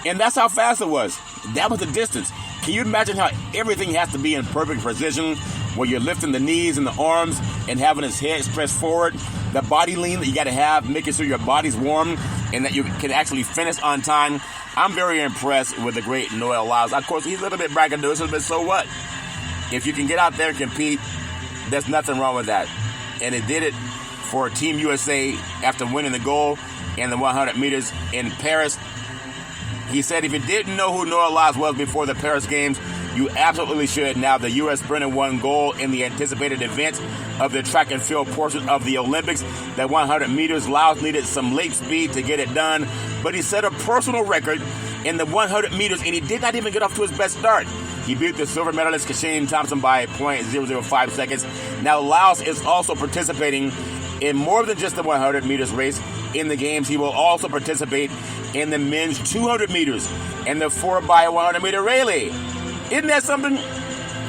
And that's how fast it was. That was the distance. Can you imagine how everything has to be in perfect precision, where you're lifting the knees and the arms and having his head stretched forward, the body lean that you got to have, making sure your body's warm and that you can actually finish on time. I'm very impressed with the great Noah Lyles. Of course, he's a little bit braggadocious, but so what? If you can get out there and compete, there's nothing wrong with that. And it did it for Team USA after winning the gold in the 100 meters in Paris. He said if you didn't know who Noah Lyles was before the Paris Games, you absolutely should. Now the U.S. sprinter won gold in the anticipated event of the track and field portion of the Olympics. That 100 meters, Lyles needed some late speed to get it done, but he set a personal record in the 100 meters, and he did not even get off to his best start. He beat the silver medalist Kashane Thompson by 0.005 seconds. Now Lyles is also participating in more than just the 100 meters race. In the games, he will also participate in the men's 200 meters and the 4x100 meter relay. Isn't that something?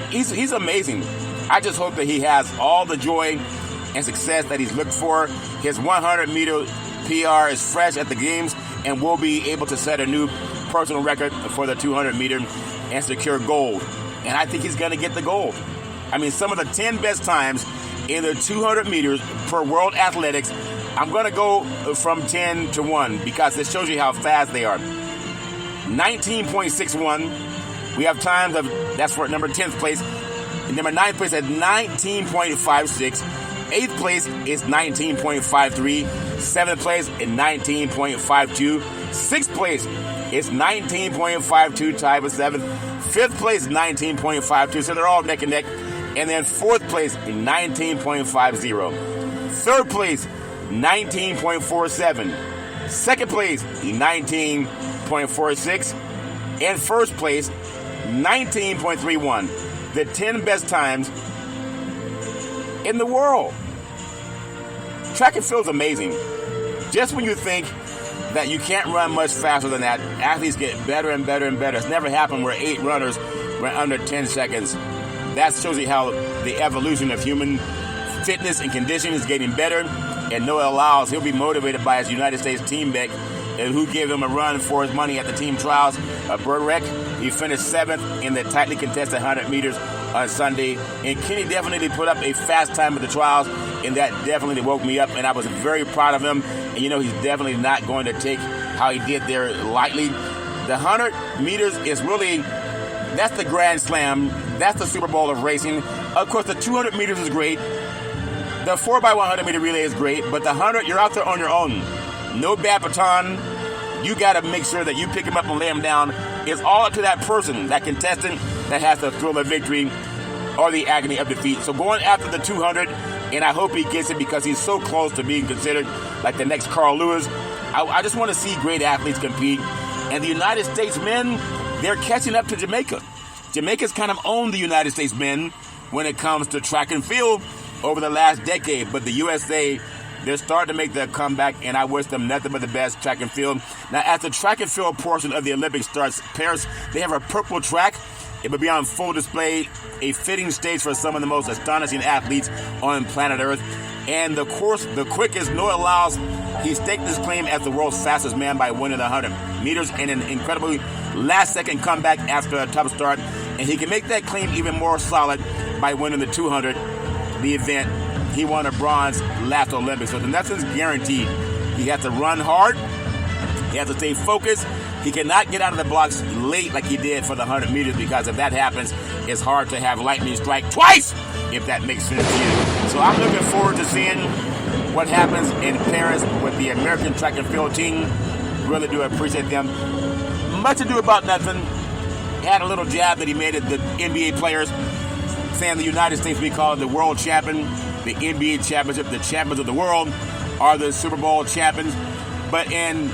He's amazing. I just hope that he has all the joy and success that he's looked for. His 100 meter PR is fresh at the games and will be able to set a new personal record for the 200 meter and secure gold. And I think he's going to get the gold. I mean, some of the 10 best times in the 200 meters per World Athletics, I'm going to go from 10 to 1 because this shows you how fast they are. 19.61. We have times of, that's for number 10th place. Number 9th place at 19.56. 8th place is 19.53. 7th place is 19.52. 6th place is 19.52, tied with 7th. 5th place is 19.52, so they're all neck and neck. And then 4th place is 19.50. 3rd place, 19.47. 2nd place, 19.46. And 1st place, 19.31. The 10 best times in the world. Track and field is amazing. Just when you think that you can't run much faster than that, athletes get better and better and better. It's never happened where 8 runners ran under 10 seconds. That shows you how the evolution of human fitness and conditioning is getting better. And Noah Lyles, he'll be motivated by his United States teammate who gave him a run for his money at the team trials. Burdick, he finished 7th in the tightly contested 100 meters on Sunday. And Kenny definitely put up a fast time at the trials, and that definitely woke me up, and I was very proud of him. And you know, he's definitely not going to take how he did there lightly. The 100 meters is really, that's the Grand Slam. That's the Super Bowl of racing. Of course, the 200 meters is great. The 4x100 meter relay is great, but the 100, you're out there on your own. No bad baton. You got to make sure that you pick him up and lay him down. It's all up to that person, that contestant, that has the thrill of victory or the agony of defeat. So going after the 200, and I hope he gets it because he's so close to being considered like the next Carl Lewis. I just want to see great athletes compete. And the United States men, they're catching up to Jamaica. Jamaica's kind of owned the United States men when it comes to track and field over the last decade. But the USA, they're starting to make their comeback, and I wish them nothing but the best track and field. Now, as the track and field portion of the Olympics starts, Paris, they have a purple track. It will be on full display, a fitting stage for some of the most astonishing athletes on planet Earth. And the course, the quickest, Noah Lyles, he staked his claim as the world's fastest man by winning the 100 meters in an incredibly last-second comeback after a tough start. And he can make that claim even more solid by winning the 200, the event. He won a bronze last Olympics, so nothing's guaranteed. He has to run hard. He has to stay focused. He cannot get out of the blocks late like he did for the 100 meters, because if that happens, it's hard to have lightning strike twice, if that makes sense to you. So I'm looking forward to seeing what happens in Paris with the American track and field team. Really do appreciate them. much ado about nothing, had a little jab that he made at the NBA players, saying the United States, we call it the world champion, the NBA championship, the champions of the world are the Super Bowl champions. But in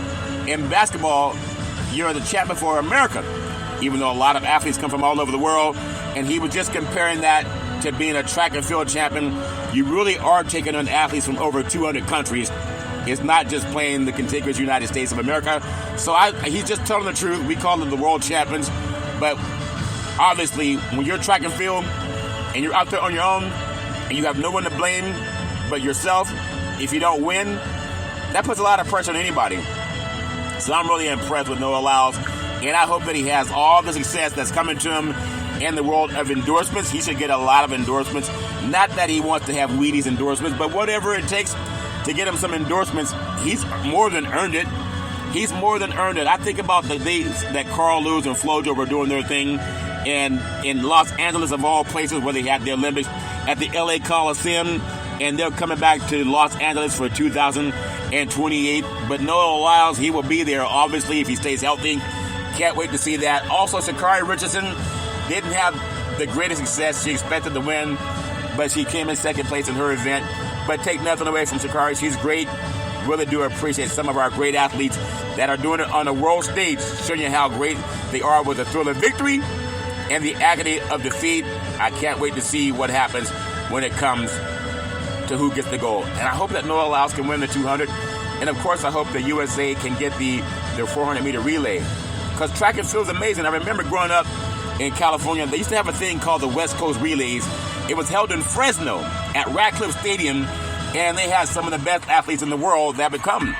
basketball, you're the champion for America, even though a lot of athletes come from all over the world. And he was just comparing that to being a track and field champion. You really are taking on athletes from over 200 countries. It's not just playing the contiguous United States of America. So he's just telling the truth. We call them the world champions. But obviously, when you're track and field and you're out there on your own and you have no one to blame but yourself, if you don't win, that puts a lot of pressure on anybody. So I'm really impressed with Noah Lyles, and I hope that he has all the success that's coming to him in the world of endorsements. He should get a lot of endorsements. Not that he wants to have Wheaties endorsements, but whatever it takes to get him some endorsements, he's more than earned it. He's more than earned it. I think about the days that Carl Lewis and Flojo were doing their thing in Los Angeles, of all places, where they had the Olympics at the LA Coliseum, and they're coming back to Los Angeles for 2028. But Noah Lyles, he will be there, obviously, if he stays healthy. Can't wait to see that. Also, Sha'Carri Richardson didn't have the greatest success. She expected to win, but she came in second place in her event. But take nothing away from Sha'Carri. She's great. Really do appreciate some of our great athletes that are doing it on the world stage, showing you how great they are with the thrill of victory and the agony of defeat. I can't wait to see what happens when it comes to who gets the gold. And I hope that Noah Lyles can win the 200. And of course, I hope the USA can get the 400-meter relay. Because track and field is amazing. I remember growing up in California, they used to have a thing called the West Coast Relays. It was held in Fresno at Radcliffe Stadium, and they had some of the best athletes in the world that would come,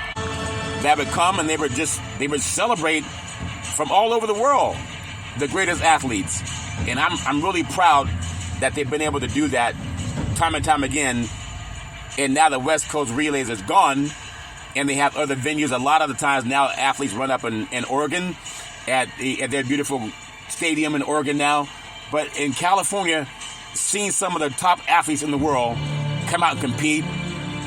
and they would celebrate from all over the world the greatest athletes. And I'm really proud that they've been able to do that time and time again. And now the West Coast Relays is gone, and they have other venues. A lot of the times now athletes run up in Oregon at their beautiful stadium in Oregon now. But in California, seeing some of the top athletes in the world come out and compete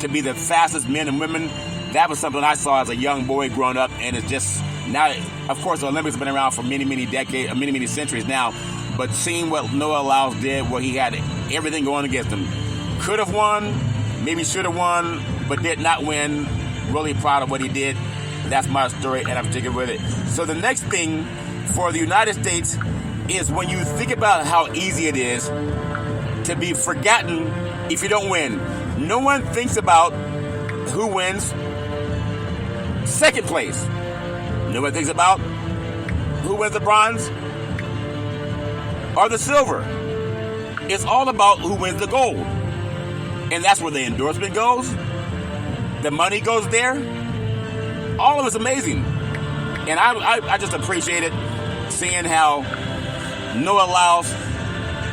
to be the fastest men and women, that was something I saw as a young boy growing up. And it's just now, of course, the Olympics have been around for many, many decades, many centuries now. But seeing what Noah Lyles did, where he had everything going against him, could have won, maybe should have won, but did not win. Really proud of what he did. That's my story, and I'm sticking with it. So the next thing for the United States is when you think about how easy it is to be forgotten if you don't win. No one thinks about who wins second place. No one thinks about who wins the bronze or the silver. It's all about who wins the gold. And that's where the endorsement goes. The money goes there. All of it's amazing. And I just appreciate it, seeing how Noah Lyles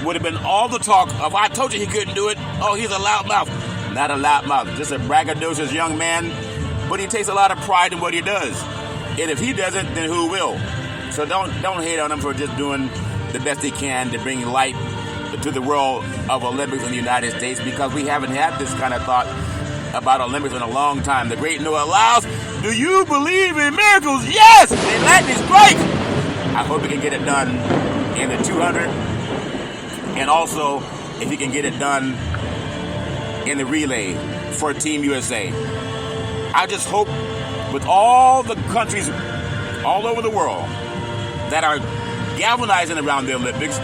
would have been all the talk of, I told you he couldn't do it. Oh, he's a loudmouth. Not a loudmouth, just a braggadocious young man. But he takes a lot of pride in what he does. And if he doesn't, then who will? So don't hate on him for just doing the best he can to bring light to the world of Olympics in the United States, because we haven't had this kind of thought about Olympics in a long time. The great Noah Lyles, do you believe in miracles? Yes! And lightning strike! I hope he can get it done in the 200, and also if he can get it done in the relay for Team USA. I just hope with all the countries all over the world that are galvanizing around the Olympics,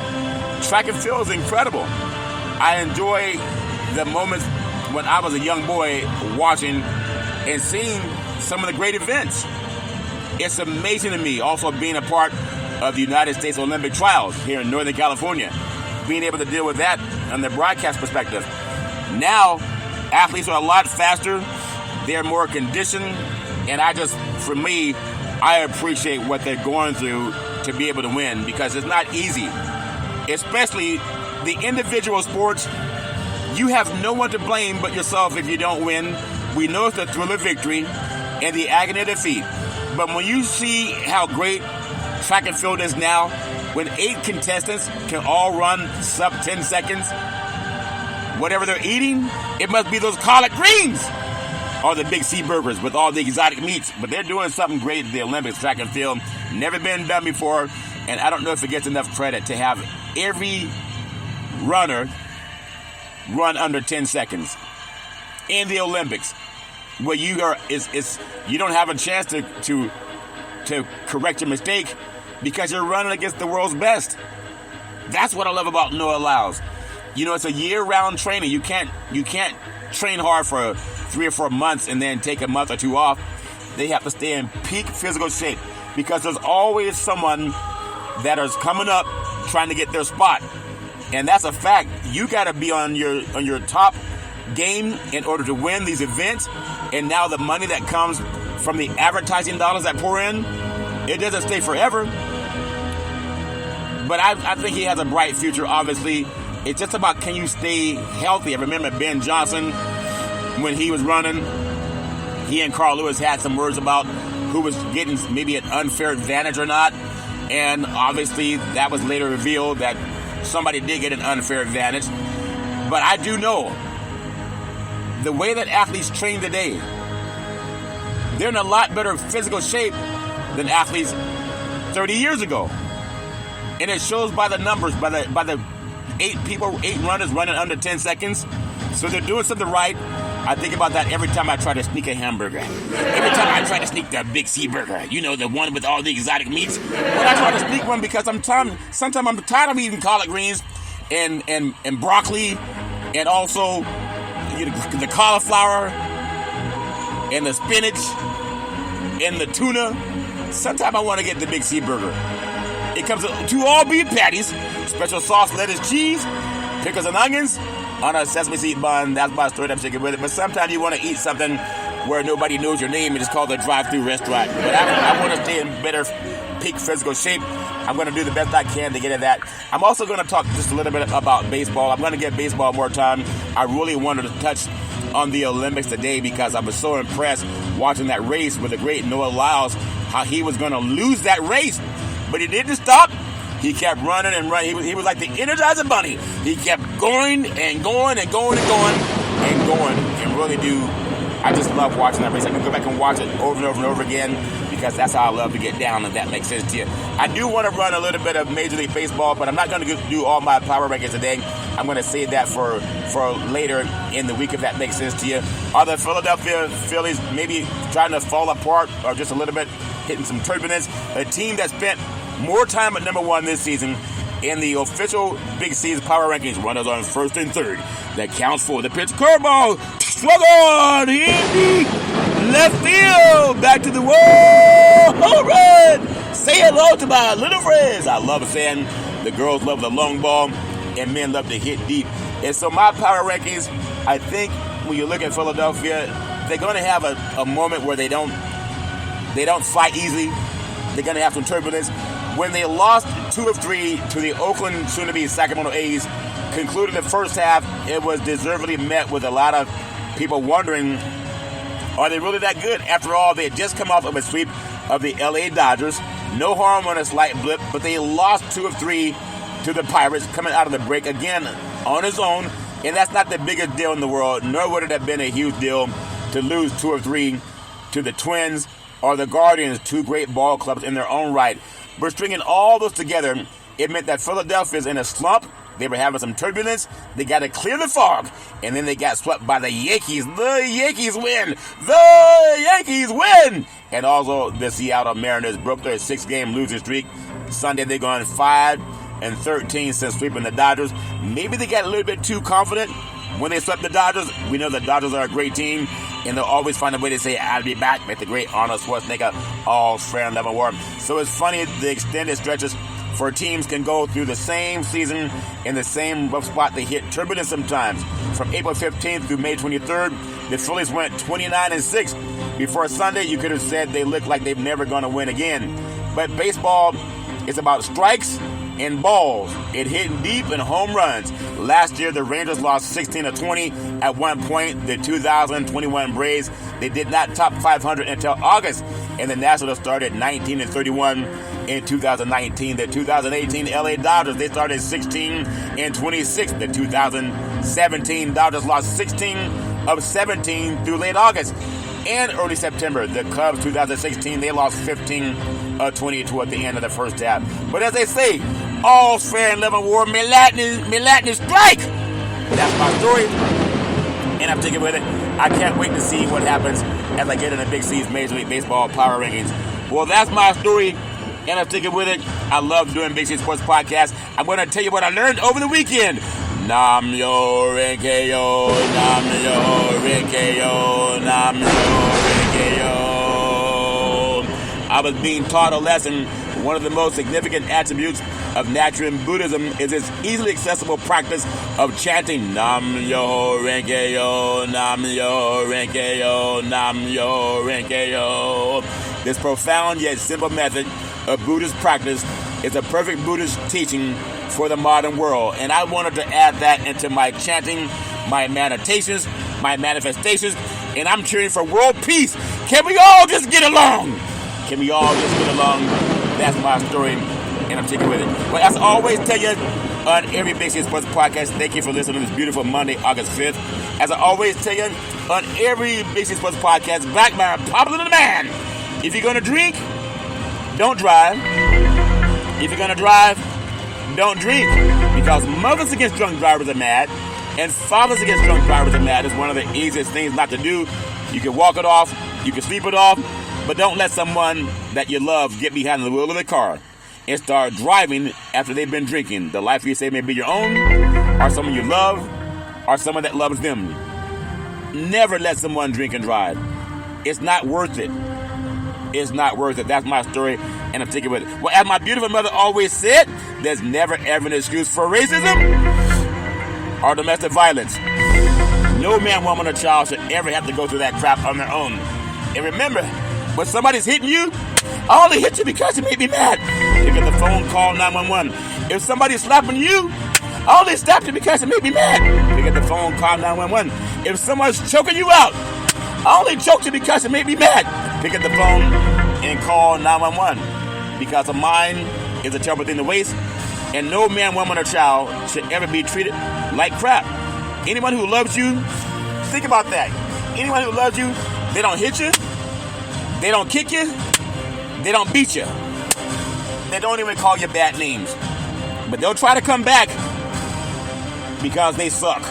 track and field is incredible. I enjoy the moments when I was a young boy watching and seeing some of the great events. It's amazing to me also being a part of the United States Olympic trials here in Northern California, being able to deal with that on the broadcast perspective. Now, athletes are a lot faster, they're more conditioned, and for me, I appreciate what they're going through to be able to win, because it's not easy. Especially the individual sports, you have no one to blame but yourself if you don't win. We know it's the thrill of victory and the agony of defeat. But when you see how great track and field is now, when 8 contestants can all run sub 10 seconds, whatever they're eating, it must be those collard greens. are the Big C burgers with all the exotic meats. But they're doing something great at the Olympics, track and field. Never been done before. And I don't know if it gets enough credit to have every runner run under 10 seconds in the Olympics, where you don't have a chance to correct your mistake because you're running against the world's best. That's what I love about Noah Lyles. It's a year-round training. You can't train hard for 3 or 4 months and then take a month or 2 off. They have to stay in peak physical shape because there's always someone that is coming up trying to get their spot. And that's a fact. You got to be on your top game in order to win these events. And now the money that comes from the advertising dollars that pour in, it doesn't stay forever. But I think he has a bright future, obviously. It's just about, can you stay healthy? I remember Ben Johnson, when he was running, he and Carl Lewis had some words about who was getting maybe an unfair advantage or not. And obviously that was later revealed that somebody did get an unfair advantage. But I do know the way that athletes train today, they're in a lot better physical shape than athletes 30 years ago. And it shows by the numbers, by the 8 runners running under 10 seconds. So they're doing something right. I think about that every time I try to sneak a hamburger. Every time I try to sneak the Big C burger, the one with all the exotic meats. When I try to sneak one because sometimes I'm tired of eating collard greens and broccoli and also the cauliflower and the spinach and the tuna. Sometimes I want to get the Big C burger. It comes with 2 all-beef patties, special sauce, lettuce, cheese, pickles and onions on a sesame seed bun. That's my story. I'm sticking with it. But sometimes you want to eat something where nobody knows your name and it's called a drive-thru restaurant. But I want to stay in better peak physical shape. I'm going to do the best I can to get at that. I'm also going to talk just a little bit about baseball. I'm going to give baseball more time. I really wanted to touch on the Olympics today because I was so impressed watching that race with the great Noah Lyles, how he was going to lose that race. But he didn't stop. He kept running and running. He was like the Energizer Bunny. He kept going and going and going and going and going. And really I just love watching that race. I can go back and watch it over and over and over again because that's how I love to get down, if that makes sense to you. I do want to run a little bit of Major League Baseball, but I'm not going to do all my power rankings today. I'm going to save that for later in the week, if that makes sense to you. Are the Philadelphia Phillies maybe trying to fall apart or just a little bit hitting some turbulence? A team that spent more time at number 1 this season in the official Big C's power rankings. Runners on first and third. That counts for the pitch. Curveball. Swung on. Indeed. Left field. Back to the wall. Home run. Say hello to my little friends. I love saying the girls love the long ball and men love to hit deep. And so my power rankings, I think when you look at Philadelphia, they're going to have a moment where they don't fight easily. They're going to have some turbulence. When they lost 2 of 3 to the Oakland, soon-to-be Sacramento A's, concluded the first half, it was deservedly met with a lot of people wondering, are they really that good? After all, they had just come off of a sweep of the LA Dodgers. No harm on a slight blip, but they lost 2 of 3 to the Pirates coming out of the break again on his own. And that's not the biggest deal in the world, nor would it have been a huge deal to lose 2 of 3 to the Twins or the Guardians, 2 great ball clubs in their own right. But stringing all those together, it meant that Philadelphia's in a slump. They were having some turbulence. They got to clear the fog. And then they got swept by the Yankees. The Yankees win. The Yankees win. And also the Seattle Mariners broke their 6-game losing streak. Sunday they're going 5-13 since sweeping the Dodgers. Maybe they got a little bit too confident when they swept the Dodgers. We know the Dodgers are a great team. And they'll always find a way to say, I'll be back, like the great Arnold Schwarzenegger, all fair and level war. So it's funny, the extended stretches for teams can go through the same season in the same rough spot. They hit turbulence sometimes. From April 15th through May 23rd, the Phillies went 29-6. Before Sunday, you could have said they looked like they're never going to win again. But baseball is about strikes and balls. It hitting deep and home runs. Last year, the Rangers lost 16-20. At one point, the 2021 Braves, they did not top 500 until August. And the Nationals started 19-31 in 2019. The 2018 LA Dodgers, they started 16-26. The 2017 Dodgers lost 16 of 17 through late August and early September. The Cubs 2016, they lost 15-22 at the end of the first half. But as they say, all's fair in love and war. May lightning strike. That's my story, and I'm sticking with it. I can't wait to see what happens as I get in the Big C's Major League Baseball power rankings. Well, that's my story, and I'm sticking with it. I love doing Big C Sports Podcast. I'm going to tell you what I learned over the weekend. Nam yo renge yo, nam yo renge yo, nam yo renge yo. I was being taught a lesson. One of the most significant attributes of Nichiren Buddhism is its easily accessible practice of chanting Nam Yo Renge Yo, Nam Yo Renge Yo, Nam Yo Renge Yo. This profound yet simple method of Buddhist practice is a perfect Buddhist teaching for the modern world. And I wanted to add that into my chanting, my meditations, my manifestations, and I'm cheering for world peace. Can we all just get along? Can we all just get along? That's my story, and I'm sticking with it. Well, as I always tell you on every Big C Sports Podcast, thank you for listening to this beautiful Monday, August 5th. As I always tell you on every Big C Sports Podcast, back by a popular demand. If you're going to drink, don't drive. If you're going to drive, don't drink. Because mothers against drunk drivers are mad, and fathers against drunk drivers are mad. It's one of the easiest things not to do. You can walk it off, you can sleep it off, but don't let someone that you love get behind the wheel of the car and start driving after they've been drinking. The life you say may be your own, or someone you love, or someone that loves them. Never let someone drink and drive. It's not worth it. It's not worth it. That's my story, and I'm sticking with it. Well, as my beautiful mother always said, there's never ever an excuse for racism or domestic violence. No man, woman, or child should ever have to go through that crap on their own. And remember, when somebody's hitting you, I only hit you because you made me mad. Pick up the phone, call 911. If somebody's slapping you, I only slapped you because you made me mad. Pick up the phone, call 911. If someone's choking you out, I only choked you because you made me mad. Pick up the phone and call 911. Because a mind is a terrible thing to waste, and no man, woman, or child should ever be treated like crap. Anyone who loves you, think about that. Anyone who loves you, they don't hit you, they don't kick you, they don't beat you, they don't even call you bad names. But they'll try to come back because they suck.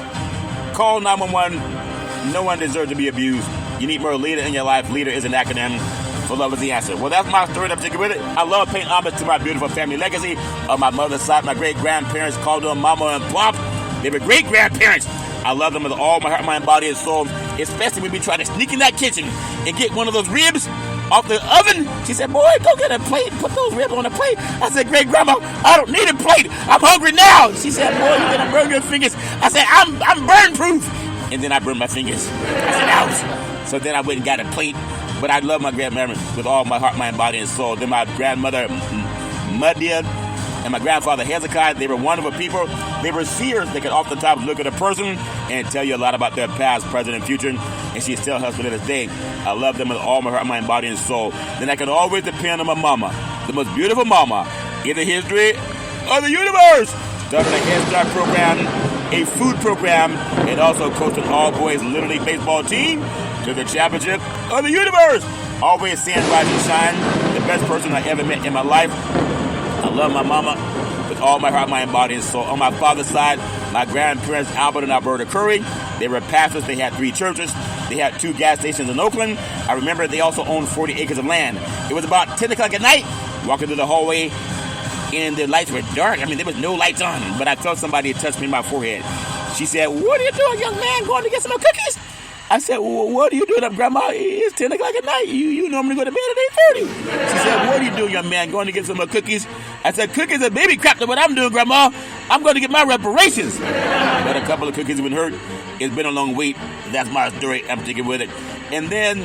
Call 911. No one deserves to be abused. You need more leader in your life. Leader is an acronym for love is the answer. Well, that's my story. I'm sticking with it. I love paying homage to my beautiful family legacy. On my mother's side, my great-grandparents called them Mama and Pop. They were great-grandparents. I love them with all my heart, mind, body, and soul. Especially when we try to sneak in that kitchen and get one of those ribs off the oven. She said, boy, go get a plate and put those ribs on a plate. I said, great grandma, I don't need a plate. I'm hungry now. She said, boy, you're going to burn your fingers. I said, I'm burn proof. And then I burned my fingers. I said, ouch. So then I went and got a plate. But I love my grandmother with all my heart, mind, body, and soul. Then my grandmother, Mudia, and my grandfather, Hezekiah, they were wonderful people. They were seers. They could oftentimes look at a person and tell you a lot about their past, present, and future. And she still helps me to this day. I love them with all my heart, mind, body, and soul. Then I can always depend on my mama, the most beautiful mama in the history of the universe. Started a Head Start program, a food program, and also coached an all-boys Little League baseball team to the championship of the universe. Always saying rise and shine. The best person I ever met in my life. I love my mama with all my heart, mind, body, and soul. On my father's side, my grandparents, Albert and Alberta Curry, they were pastors. They had 3 churches. They had 2 gas stations in Oakland. I remember they also owned 40 acres of land. It was about 10 o'clock at night, walking through the hallway, and the lights were dark. I mean, there was no lights on, but I felt somebody touch me in my forehead. She said, what are you doing, young man, going to get some more cookies? I said, well, what are you doing up, Grandma? It's 10 o'clock at night. You normally go to bed at 8:30. She said, what are you doing, young man, going to get some more cookies? I said, cookies are baby crap to what I'm doing, Grandma. I'm going to get my reparations. But a couple of cookies have been hurt. It's been a long wait. That's my story. I'm sticking with it. And then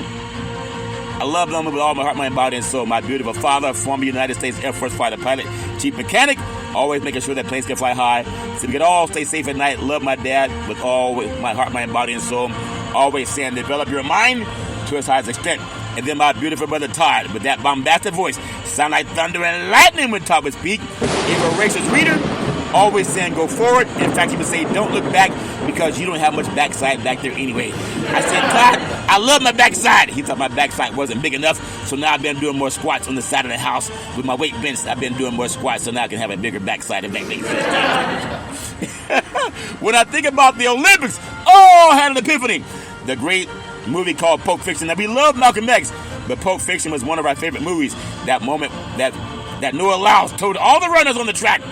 I love them with all my heart, mind, body, and soul. My beautiful father, former United States Air Force fighter pilot, chief mechanic, always making sure that planes can fly high. So we can all stay safe at night. Love my dad with all my heart, mind, body, and soul. Always saying, develop your mind to its highest extent. And then my beautiful brother Todd, with that bombastic voice, sound like thunder and lightning when Todd would speak. A voracious reader, always saying go forward. In fact, he would say don't look back because you don't have much backside back there anyway. I said, Todd, I love my backside. He thought my backside wasn't big enough, so now I've been doing more squats on the side of the house with my weight bench. I've been doing more squats, so now I can have a bigger backside if that makes sense. When I think about the Olympics, I had an epiphany. The great movie called Pulp Fiction. Now, we love Malcolm X, but Pulp Fiction was one of our favorite movies. That moment that Noah Lyles told all the runners on the track,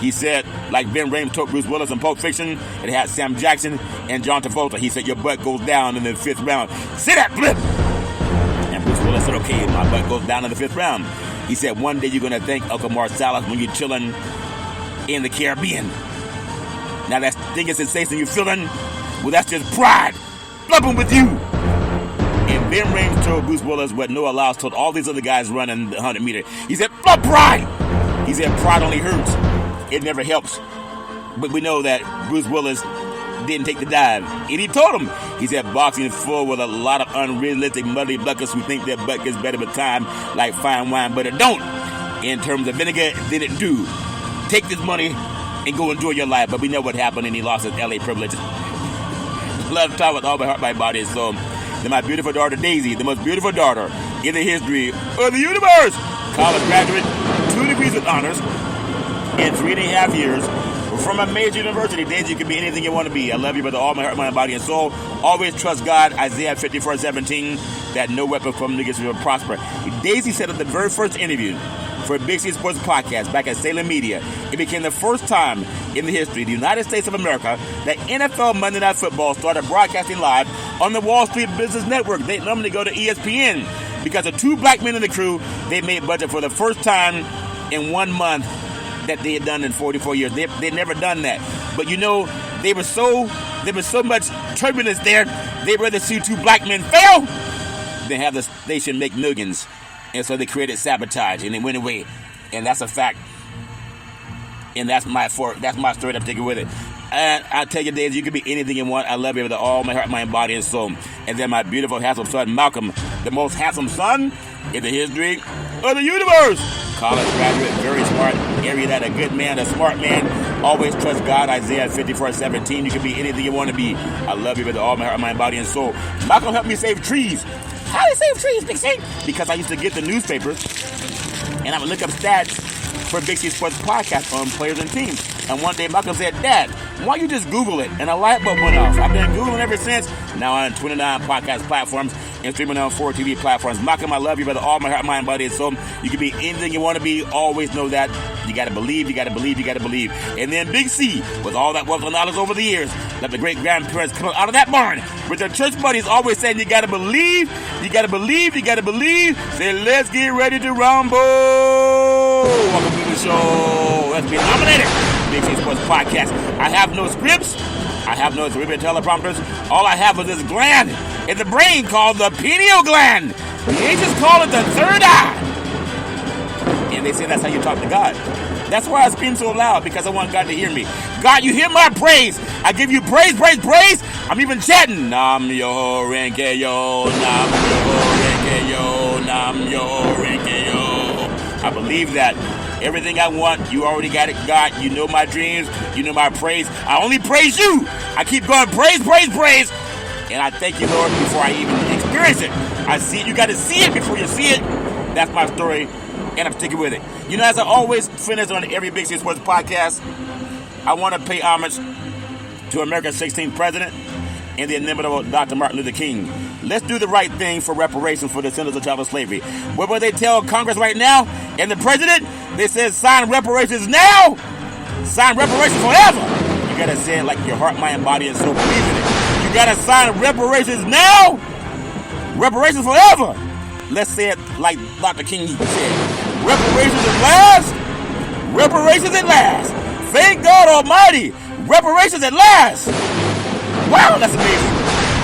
he said, like Ben Rames told Bruce Willis in Pulp Fiction, it had Sam Jackson and John Travolta. He said, your butt goes down in the 5th round. Say that, blip! And Bruce Willis said, okay, my butt goes down in the 5th round. He said, one day you're going to thank Uncle Marsalis when you're chilling in the Caribbean. Now that thing is sensation you're feeling, well, that's just pride flipping with you. And Ben Rames told Bruce Willis what Noah Lyles told all these other guys running the 100 meter. He said, flip pride! He said, pride only hurts. It never helps. But we know that Bruce Willis didn't take the dive. And he told him, he said, boxing is full with a lot of unrealistic muddy buckets who think their butt gets better with time, like fine wine, but it don't. In terms of vinegar, then it do. Take this money and go enjoy your life. But we know what happened, and he lost his LA privilege. Love time with all my heart, my body, and soul. Then my beautiful daughter, Daisy, the most beautiful daughter in the history of the universe. College graduate, 2 degrees with honors in 3.5 years. From a major university. Daisy, you can be anything you want to be. I love you with all my heart, mind, body, and soul. Always trust God. Isaiah 54:17, that no weapon from niggas will prosper. Daisy said at the very first interview for Big C Sports Podcast back at Salem Media, it became the first time in the history of the United States of America that NFL Monday Night Football started broadcasting live on the Wall Street Business Network. They normally go to ESPN because of 2 black men in the crew. They made budget for the first time in 1 month that they had done in 44 years. They'd never done that. But you know, there was so much turbulence there, they'd rather see 2 black men fail than have the station make millions. And so they created sabotage, and it went away. And that's a fact. And that's my story I'm taking with it. And I tell you, Daisy, you can be anything you want. I love you with all my heart, mind, body, and soul. And then my beautiful, handsome son, Malcolm, the most handsome son in the history of the universe. College graduate, very smart. Area that a good man, a smart man. Always trust God. Isaiah 54:17. You can be anything you want to be. I love you with all my heart, mind, body, and soul. Malcolm helped me save trees. How do you save trees, Big C? Because I used to get the newspapers and I would look up stats for Big C Sports Podcast on players and teams. And one day Malcolm said, Dad, why don't you just Google it? And a light bulb went off. I've been Googling ever since. Now on 29 podcast platforms and streaming on 4 TV platforms. Malcolm, I love you with all my heart, mind, body, and soul. You can be anything you want to be. Always know that. You got to believe, you got to believe, you got to believe. And then Big C, with all that wealth and knowledge over the years, let the great-grandparents come out of that barn with their church buddies always saying, you got to believe, you got to believe, you got to believe. Say, let's get ready to rumble. Welcome to the show. Let's be nominated. Big C Sports Podcast. I have no scripts. I have no cerebral teleprompters. All I have is this gland in the brain called the pineal gland. The ancients call it the third eye. And they say that's how you talk to God. That's why I scream so loud, because I want God to hear me. God, you hear my praise. I give you praise, praise, praise. I'm even chanting. Nam yo renke yo, nam yo renke yo, nam yo renke yo. I believe that. Everything I want, you already got it, God. You know my dreams. You know my praise. I only praise you. I keep going praise, praise, praise. And I thank you, Lord, before I even experience it. I see it. You got to see it before you see it. That's my story, and I'm sticking with it. You know, as I always finish on every Big C Sports Podcast, I want to pay homage to America's 16th president and the inimitable Dr. Martin Luther King. Let's do the right thing for reparations for the descendants of child slavery. What will they tell Congress right now and the president? They said sign reparations now, sign reparations forever. You got to say it like your heart, mind, body, and soul believe in it. You got to sign reparations now, reparations forever. Let's say it like Dr. King said. Reparations at last, reparations at last. Thank God Almighty, reparations at last. Wow, that's amazing.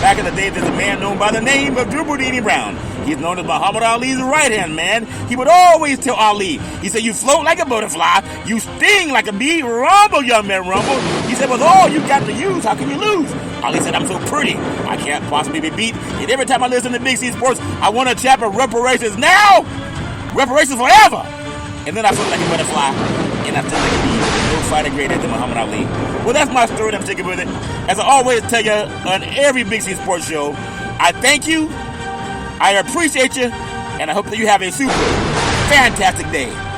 Back in the day, there's a man known by the name of Drew Boudini Brown. He's known as Muhammad Ali's right-hand man. He would always tell Ali, he said, you float like a butterfly, you sting like a bee, rumble, young man, rumble. He said, with all you got to use, how can you lose? Ali said, I'm so pretty, I can't possibly be beat. And every time I listen to Big C Sports, I want to chap reparations now, reparations forever. And then I float like a butterfly. and I still like to be no fighter greater than Muhammad Ali. Well, that's my story, and I'm sticking with it. As I always tell you on every Big C Sports show, I thank you, I appreciate you, and I hope that you have a super fantastic day.